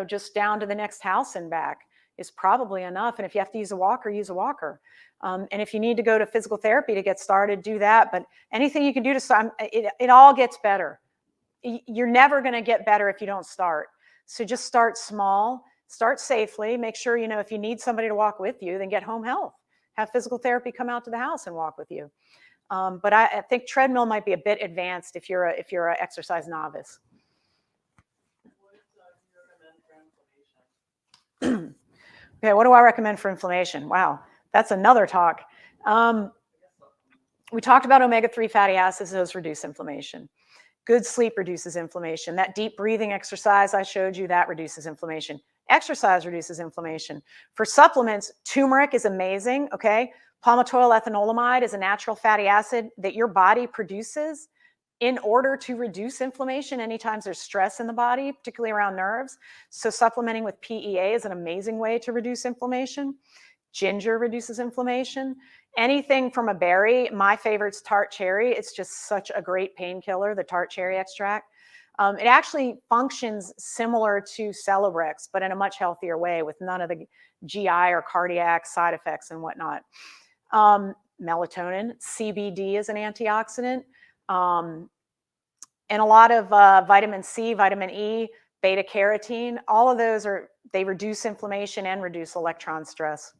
just down to the next house and back is probably enough. And if you have to use a walker, use a walker. And if you need to go to physical therapy to get started, do that. But anything you can do to start, it all gets better. You're never going to get better if you don't start. So just start small, start safely, make sure, if you need somebody to walk with you, then get home health. Have physical therapy come out to the house and walk with you. But I think treadmill might be a bit advanced if you're an exercise novice. Okay, what do I recommend for inflammation? Wow, that's another talk. We talked about omega-3 fatty acids, those reduce inflammation. Good sleep reduces inflammation. That deep breathing exercise I showed you, that reduces inflammation. Exercise reduces inflammation. For supplements, turmeric is amazing, okay? Palmitoyl ethanolamide is a natural fatty acid that your body produces in order to reduce inflammation anytime there's stress in the body, particularly around nerves. So supplementing with PEA is an amazing way to reduce inflammation. Ginger reduces inflammation. Anything from a berry, my favorite's tart cherry. It's just such a great painkiller, the tart cherry extract. It actually functions similar to Celebrex, but in a much healthier way with none of the GI or cardiac side effects and whatnot. Melatonin, CBD is an antioxidant. And a lot of vitamin C, vitamin E, beta carotene, all of those they reduce inflammation and reduce electron stress.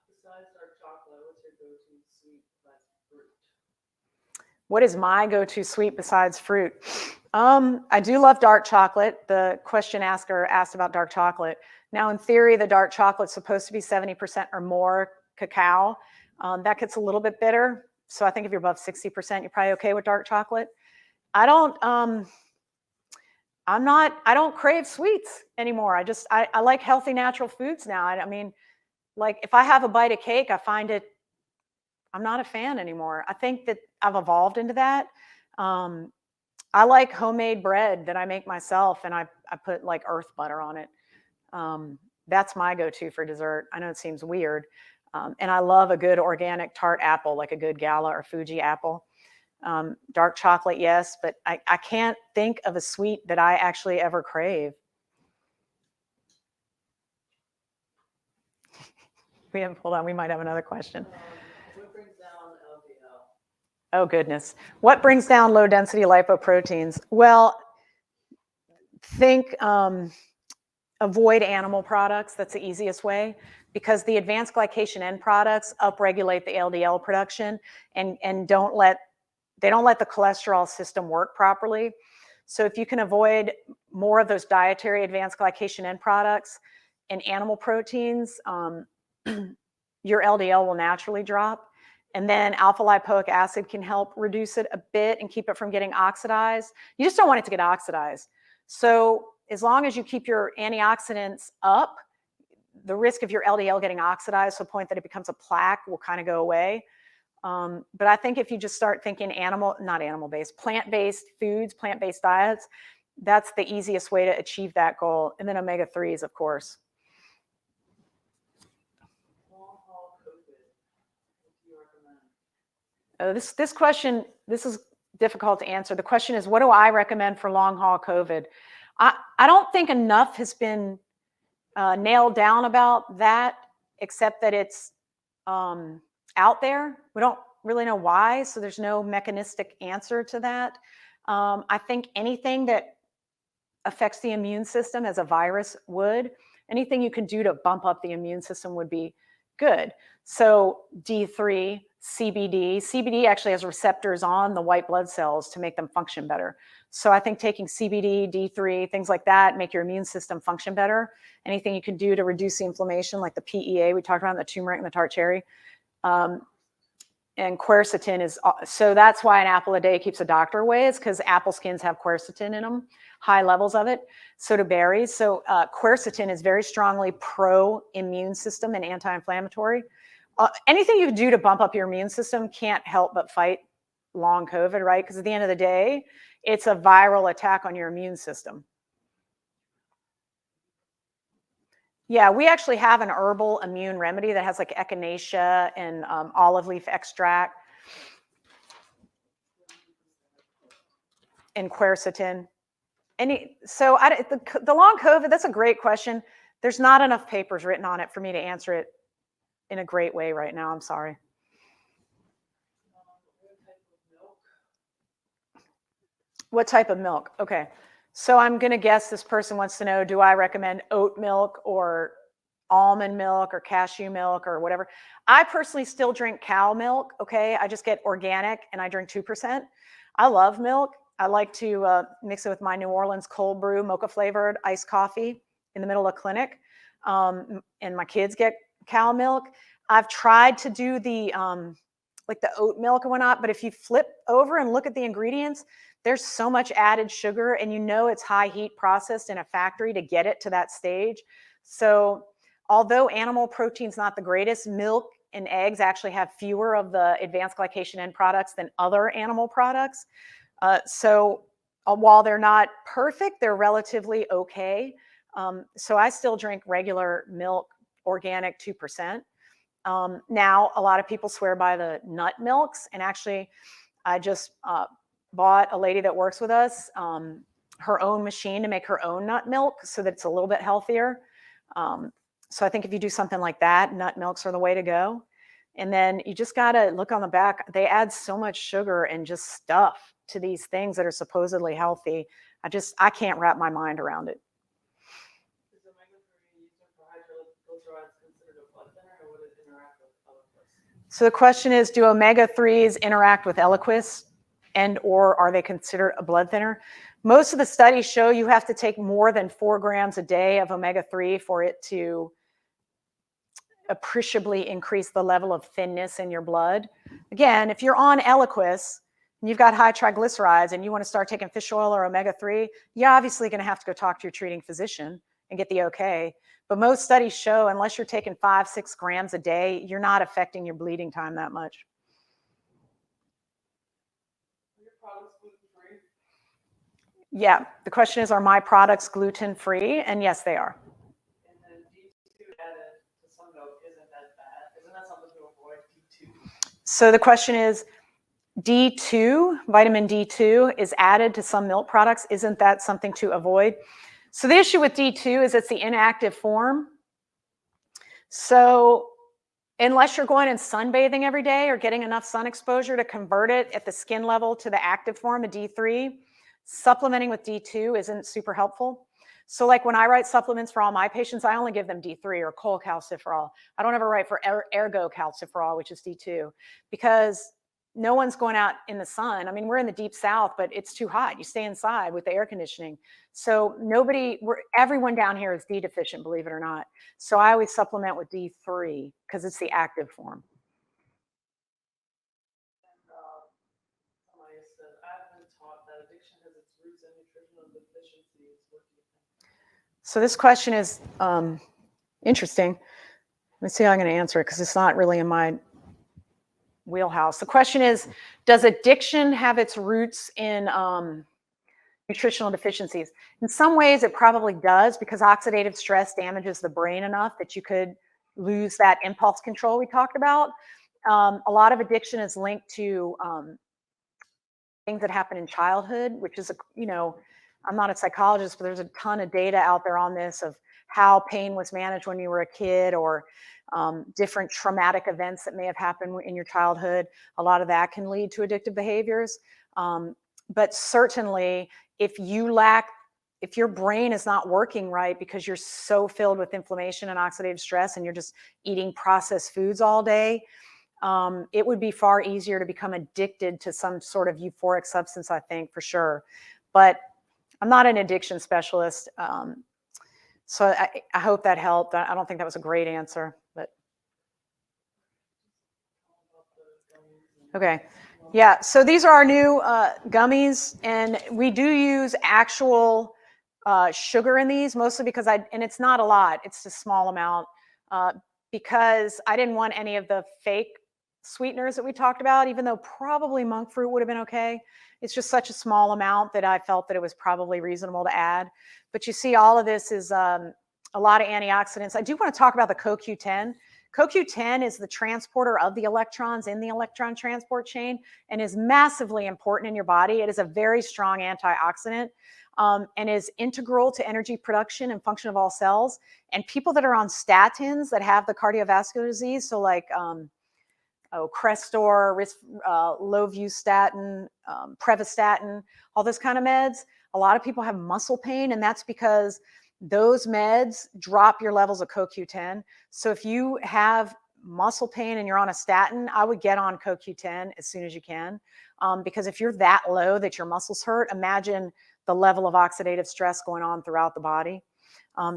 Besides dark chocolate, what's your go-to sweet besides fruit? What is my go-to sweet besides fruit? I do love dark chocolate. The question asker asked about dark chocolate. Now, in theory, the dark chocolate's supposed to be 70% or more cacao. That gets a little bit bitter. So I think if you're above 60%, you're probably okay with dark chocolate. I don't crave sweets anymore. I like healthy, natural foods now. I mean, like if I have a bite of cake, I find it, I'm not a fan anymore. I think that I've evolved into that. I like homemade bread that I make myself, and I put like earth butter on it. That's my go-to for dessert. I know it seems weird. And I love a good organic tart apple, like a good Gala or Fuji apple. Dark chocolate, yes, but I can't think of a sweet that I actually ever crave. Hold on, we might have another question. What brings down LDL? Oh, goodness. What brings down low-density lipoproteins? Well, think avoid animal products. That's the easiest way, because the advanced glycation end products upregulate the LDL production and they don't let the cholesterol system work properly. So if you can avoid more of those dietary advanced glycation end products and animal proteins, your LDL will naturally drop. And then alpha lipoic acid can help reduce it a bit and keep it from getting oxidized. You just don't want it to get oxidized. So as long as you keep your antioxidants up, the risk of your LDL getting oxidized to the point that it becomes a plaque will kind of go away. But I think if you just start thinking plant-based foods, plant-based diets, that's the easiest way to achieve that goal. And then omega-3s, of course. Long haul COVID. What do you recommend? This question, this is difficult to answer. The question is, what do I recommend for long haul COVID? I don't think enough has been nailed down about that, except that it's out there. We don't really know why, so there's no mechanistic answer to that. I think anything that affects the immune system, as a virus would, anything you can do to bump up the immune system would be good. So D3, CBD. CBD actually has receptors on the white blood cells to make them function better. So I think taking CBD, D3, things like that, make your immune system function better. Anything you can do to reduce the inflammation, like the PEA we talked about, the turmeric and the tart cherry. And quercetin is, so that's why an apple a day keeps a doctor away, is because apple skins have quercetin in them, high levels of it. So do berries. So quercetin is very strongly pro-immune system and anti-inflammatory. Anything you do to bump up your immune system can't help but fight long COVID, right? Because at the end of the day, it's a viral attack on your immune system. Yeah, we actually have an herbal immune remedy that has like echinacea and olive leaf extract and quercetin. So the long COVID, that's a great question. There's not enough papers written on it for me to answer it in a great way right now. I'm sorry. What type of milk? Okay. So I'm going to guess this person wants to know, do I recommend oat milk or almond milk or cashew milk or whatever? I personally still drink cow milk, okay? I just get organic and I drink 2%. I love milk. I like to mix it with my New Orleans cold brew, mocha flavored iced coffee in the middle of clinic. And my kids get cow milk. I've tried to do the like the oat milk and whatnot, but if you flip over and look at the ingredients, there's so much added sugar, and you know it's high heat processed in a factory to get it to that stage. So although animal protein's not the greatest, milk and eggs actually have fewer of the advanced glycation end products than other animal products. So while they're not perfect, they're relatively okay. So I still drink regular milk, organic 2%. Now, a lot of people swear by the nut milks, and actually I just bought a lady that works with us her own machine to make her own nut milk so that it's a little bit healthier. So I think if you do something like that, nut milks are the way to go. And then you just got to look on the back. They add so much sugar and just stuff to these things that are supposedly healthy. I can't wrap my mind around it. Is omega-3 used for hydrolyzed considered a blood thinner, or would it interact with Eliquis? So the question is, do omega-3s interact with Eliquis, and or are they considered a blood thinner? Most of the studies show you have to take more than 4 grams a day of omega-3 for it to appreciably increase the level of thinness in your blood. Again, if you're on Eliquis and you've got high triglycerides and you want to start taking fish oil or omega-3, you're obviously going to have to go talk to your treating physician and get the okay. But most studies show unless you're taking 5-6 grams a day, you're not affecting your bleeding time that much. Are your products gluten-free? Yeah, the question is, are my products gluten-free? And yes, they are. So the question is, D2, vitamin D2 is added to some milk products. Isn't that something to avoid? So the issue with D2 is it's the inactive form. So unless you're going and sunbathing every day or getting enough sun exposure to convert it at the skin level to the active form of D3, supplementing with D2 isn't super helpful. So like when I write supplements for all my patients, I only give them D3 or cholecalciferol. I don't ever write for ergocalciferol, which is D2, because no one's going out in the sun. I mean, we're in the deep south, but it's too hot. You stay inside with the air conditioning. So everyone down here is D deficient, believe it or not. So I always supplement with D3 because it's the active form. Somebody said, I've been taught that addiction has its roots in nutritional deficiencies. What do you think? So this question is interesting. Let's see how I'm going to answer it because it's not really in my wheelhouse. The question is, does addiction have its roots in nutritional deficiencies? In some ways, it probably does because oxidative stress damages the brain enough that you could lose that impulse control we talked about. A lot of addiction is linked to things that happen in childhood, which is, I'm not a psychologist, but there's a ton of data out there on this of how pain was managed when you were a kid or different traumatic events that may have happened in your childhood. A lot of that can lead to addictive behaviors. But certainly, if your brain is not working right because you're so filled with inflammation and oxidative stress and you're just eating processed foods all day, it would be far easier to become addicted to some sort of euphoric substance, I think, for sure. But I'm not an addiction specialist. So I hope that helped. I don't think that was a great answer, but. Okay. Yeah, so these are our new gummies, and we do use actual sugar in these, mostly because and it's not a lot, it's a small amount, because I didn't want any of the fake sweeteners that we talked about, even though probably monk fruit would have been okay. It's just such a small amount that I felt that it was probably reasonable to add. But you see, all of this is a lot of antioxidants. I do want to talk about the CoQ10. CoQ10 is the transporter of the electrons in the electron transport chain and is massively important in your body. It is a very strong antioxidant and is integral to energy production and function of all cells. And people that are on statins that have the cardiovascular disease, so like Crestor, Lovustatin, Prevestatin, all those kind of meds, a lot of people have muscle pain, and that's because those meds drop your levels of CoQ10. So if you have muscle pain and you're on a statin, I would get on CoQ10 as soon as you can. Because if you're that low that your muscles hurt, imagine the level of oxidative stress going on throughout the body.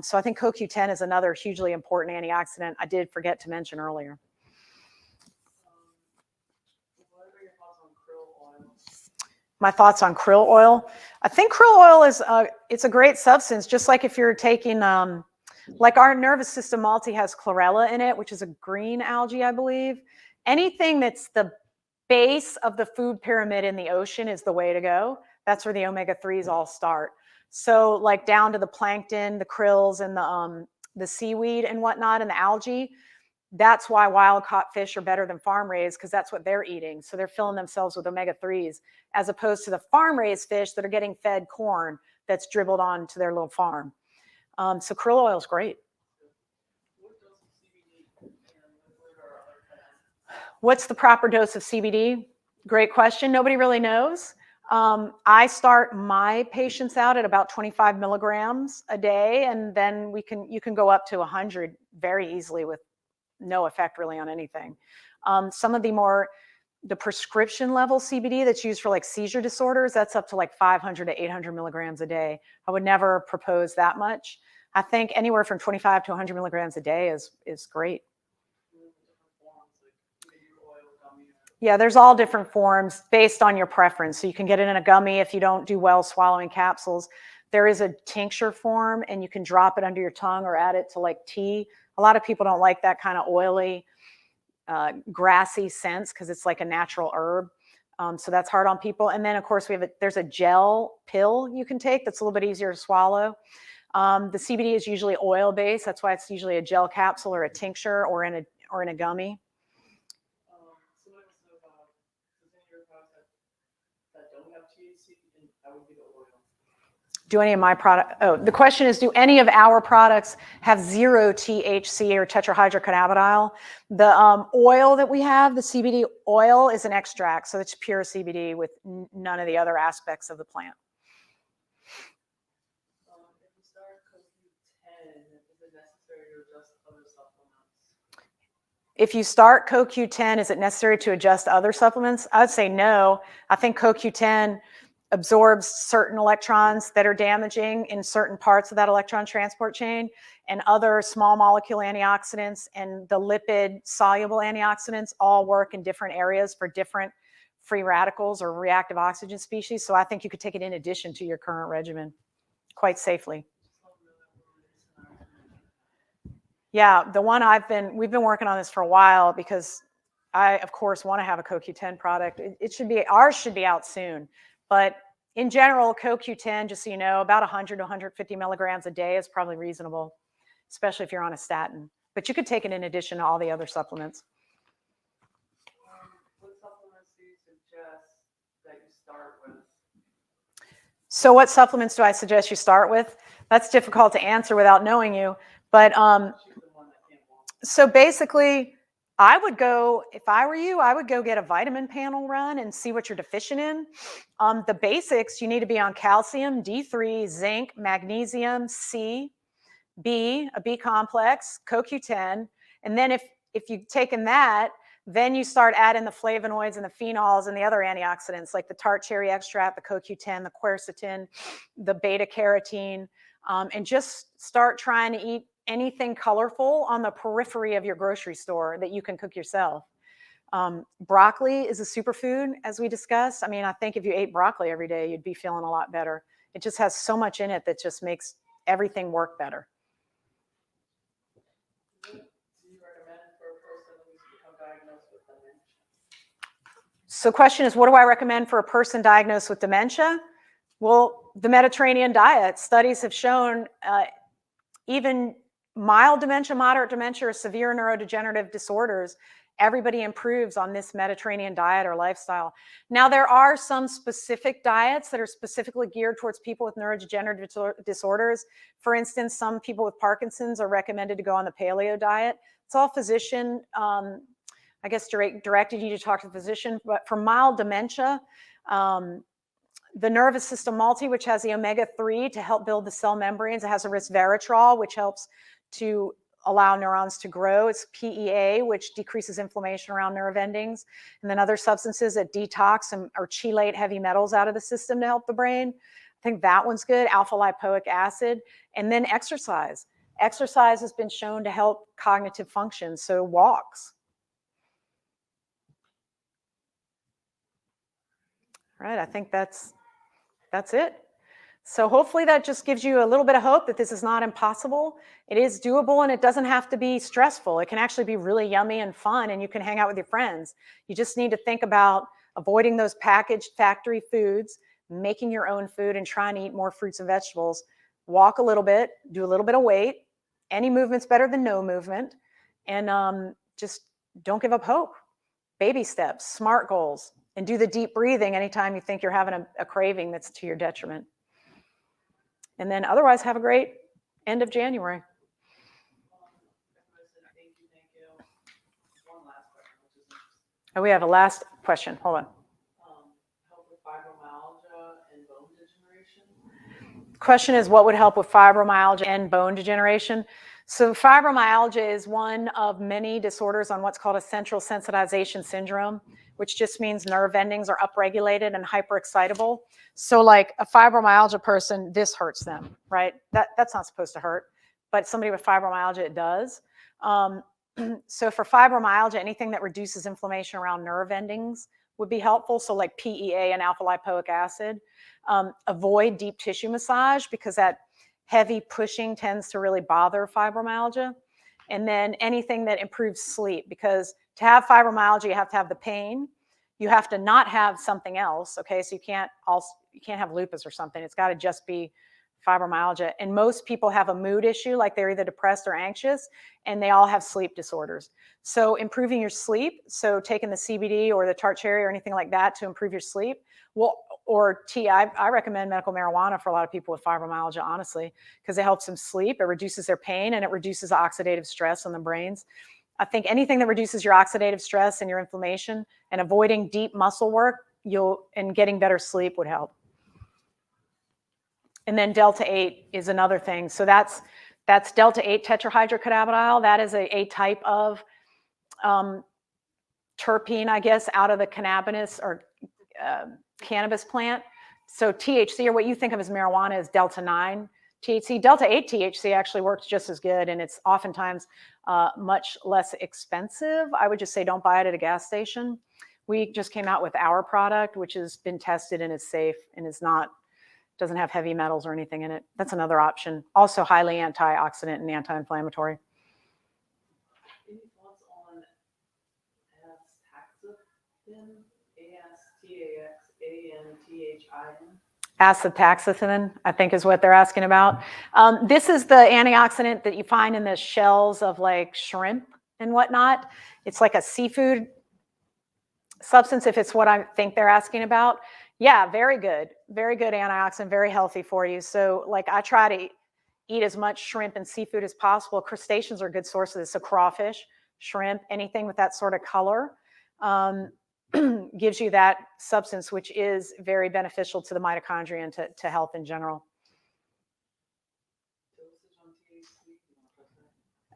So I think CoQ10 is another hugely important antioxidant I did forget to mention earlier. What are your thoughts on krill oil? My thoughts on krill oil. I think krill oil is it's a great substance, just like if you're taking, like our nervous system multi has chlorella in it, which is a green algae, I believe. Anything that's the base of the food pyramid in the ocean is the way to go. That's where the omega-3s all start. So like down to the plankton, the krills, and the seaweed and whatnot, and the algae. That's why wild caught fish are better than farm raised, because that's what they're eating. So they're filling themselves with omega-3s, as opposed to the farm raised fish that are getting fed corn that's dribbled onto their little farm. So krill oil is great. What dose of CBD and liquid or other fats? What's the proper dose of CBD? Great question. Nobody really knows. I start my patients out at about 25 milligrams a day, and then you can go up to 100 very easily with no effect really on anything. Some of the prescription level CBD that's used for like seizure disorders, that's up to like 500 to 800 milligrams a day. I would never propose that much. I think anywhere from 25 to 100 milligrams a day is great. Yeah, there's all different forms based on your preference. So you can get it in a gummy if you don't do well swallowing capsules. There is a tincture form, and you can drop it under your tongue or add it to like tea. A lot of people don't like that kind of oily, grassy sense because it's like a natural herb. So that's hard on people. And then, of course, there's a gel pill you can take that's a little bit easier to swallow. The CBD is usually oil-based. That's why it's usually a gel capsule or a tincture or in a gummy. Somebody wants to Do any of my product? Oh, the question is, do any of our products have 0 THC or tetrahydrocannabidiol? The oil that we have, the CBD oil, is an extract, so it's pure CBD with none of the other aspects of the plant. If you start CoQ10, is it necessary to adjust other supplements? If you start CoQ10, is it necessary to adjust other supplements? I would say no. I think CoQ10 absorbs certain electrons that are damaging in certain parts of that electron transport chain, and other small molecule antioxidants and the lipid soluble antioxidants all work in different areas for different free radicals or reactive oxygen species. So I think you could take it in addition to your current regimen quite safely. Yeah, the one we've been working on this for a while, because I, of course, want to have a CoQ10 product. Ours should be out soon. But in general, CoQ10, just so you know, about 100 to 150 milligrams a day is probably reasonable, especially if you're on a statin. But you could take it in addition to all the other supplements. What supplements do you suggest that you start with? So what supplements do I suggest you start with? That's difficult to answer without knowing you. But so basically, I would go, if I were you, I would go get a vitamin panel run and see what you're deficient in. The basics, you need to be on calcium, D3, zinc, magnesium, C, B, a B complex, CoQ10. And then if you've taken that, then you start adding the flavonoids and the phenols and the other antioxidants like the tart cherry extract, the CoQ10, the quercetin, the beta carotene, and just start trying to eat anything colorful on the periphery of your grocery store that you can cook yourself. Broccoli is a superfood, as we discussed. I mean, I think if you ate broccoli every day, you'd be feeling a lot better. It just has so much in it that just makes everything work better. Do you recommend for a person who's become diagnosed with dementia? So question is, what do I recommend for a person diagnosed with dementia? Well, the Mediterranean diet. Studies have shown even mild dementia, moderate dementia, or severe neurodegenerative disorders, everybody improves on this Mediterranean diet or lifestyle. Now, there are some specific diets that are specifically geared towards people with neurodegenerative disorders. For instance, some people with Parkinson's are recommended to go on the paleo diet. It's all physician, I guess, directed you to talk to the physician. But for mild dementia, the nervous system multi, which has the omega-3 to help build the cell membranes. It has a resveratrol, which helps to allow neurons to grow. It's PEA, which decreases inflammation around nerve endings. And then other substances that detox or chelate heavy metals out of the system to help the brain. I think that one's good. Alpha lipoic acid. And then exercise. Exercise has been shown to help cognitive function, so walks. All right, I think that's it. So hopefully that just gives you a little bit of hope that this is not impossible. It is doable, and it doesn't have to be stressful. It can actually be really yummy and fun, and you can hang out with your friends. You just need to think about avoiding those packaged factory foods, making your own food, and trying to eat more fruits and vegetables. Walk a little bit, do a little bit of weight. Any movement's better than no movement. And just don't give up hope. Baby steps, SMART goals, and do the deep breathing anytime you think you're having a craving that's to your detriment. And then otherwise, have a great end of January. One last question, which is Oh, we have a last question. Hold on. help with fibromyalgia and bone degeneration. Question is, what would help with fibromyalgia and bone degeneration? So fibromyalgia is one of many disorders on what's called a central sensitization syndrome, which just means nerve endings are upregulated and hyperexcitable. So like a fibromyalgia person, this hurts them, right? That's not supposed to hurt, but somebody with fibromyalgia, it does. So for fibromyalgia, anything that reduces inflammation around nerve endings would be helpful. So like PEA and alpha lipoic acid. Avoid deep tissue massage because that heavy pushing tends to really bother fibromyalgia. And then anything that improves sleep, because to have fibromyalgia, you have to have the pain. You have to not have something else, okay? So you can't have lupus or something. It's got to just be fibromyalgia. And most people have a mood issue, like they're either depressed or anxious, and they all have sleep disorders. So improving your sleep, so taking the CBD or the tart cherry or anything like that to improve your sleep will or tea. I recommend medical marijuana for a lot of people with fibromyalgia, honestly, because it helps them sleep, it reduces their pain, and it reduces oxidative stress on the brains. I think anything that reduces your oxidative stress and your inflammation and avoiding deep muscle work, and getting better sleep would help. And then delta-8 is another thing. So that's delta-8 tetrahydrocannabidiol. That is a type of terpene, I guess, out of the cannabis or cannabis plant. So THC, or what you think of as marijuana, is delta-9 THC. Delta-8 THC actually works just as good, and it's oftentimes much less expensive. I would just say don't buy it at a gas station. We just came out with our product, which has been tested and is safe and doesn't have heavy metals or anything in it. That's another option. Also highly antioxidant and anti-inflammatory. Any thoughts on Acetaxanthin, I think, is what they're asking about. This is the antioxidant that you find in the shells of like shrimp and whatnot. It's like a seafood substance, if it's what I think they're asking about. Yeah, very good antioxidant, very healthy for you. So like I try to eat as much shrimp and seafood as possible. Crustaceans are a good source of this. So crawfish, shrimp, anything with that sort of color gives you that substance, which is very beneficial to the mitochondria and to health in general.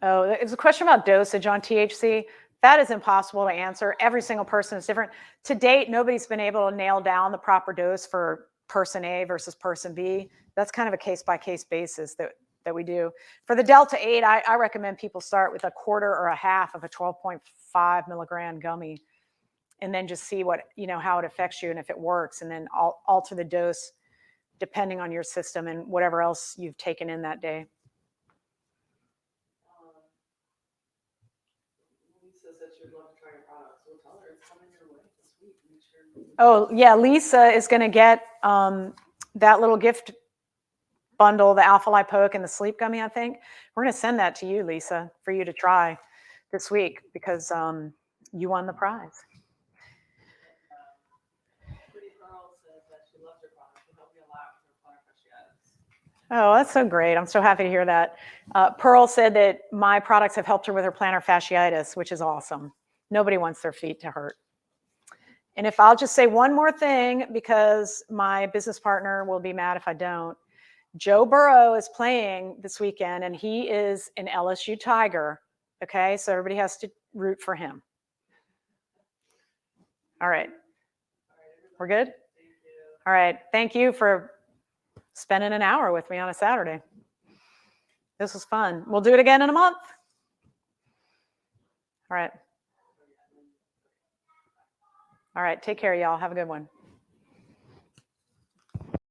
Oh, it's a question about dosage on THC. That is impossible to answer. Every single person is different. To date, nobody's been able to nail down the proper dose for person A versus person B. That's kind of a case-by-case basis that we do. For the delta-8, I recommend people start with a quarter or a half of a 12.5 milligram gummy, and then just see how it affects you and if it works, and then alter the dose depending on your system and whatever else you've taken in that day. Lisa said she'd love to try your products. We'll tell her it's coming your way this week. Make sure. Oh, yeah, Lisa is going to get that little gift bundle, the alpha lipoic and the sleep gummy, I think. We're going to send that to you, Lisa, for you to try this week because you won the prize. Oh, that's so great. I'm so happy to hear that. Pearl said that my products have helped her with her plantar fasciitis, which is awesome. Nobody wants their feet to hurt. And if I'll just say one more thing, because my business partner will be mad if I don't. Joe Burrow is playing this weekend, and he is an LSU Tiger. Okay, so everybody has to root for him. All right. We're good? All right. Thank you for spending an hour with me on a Saturday. This was fun. We'll do it again in a month. All right. All right. Take care, y'all. Have a good one.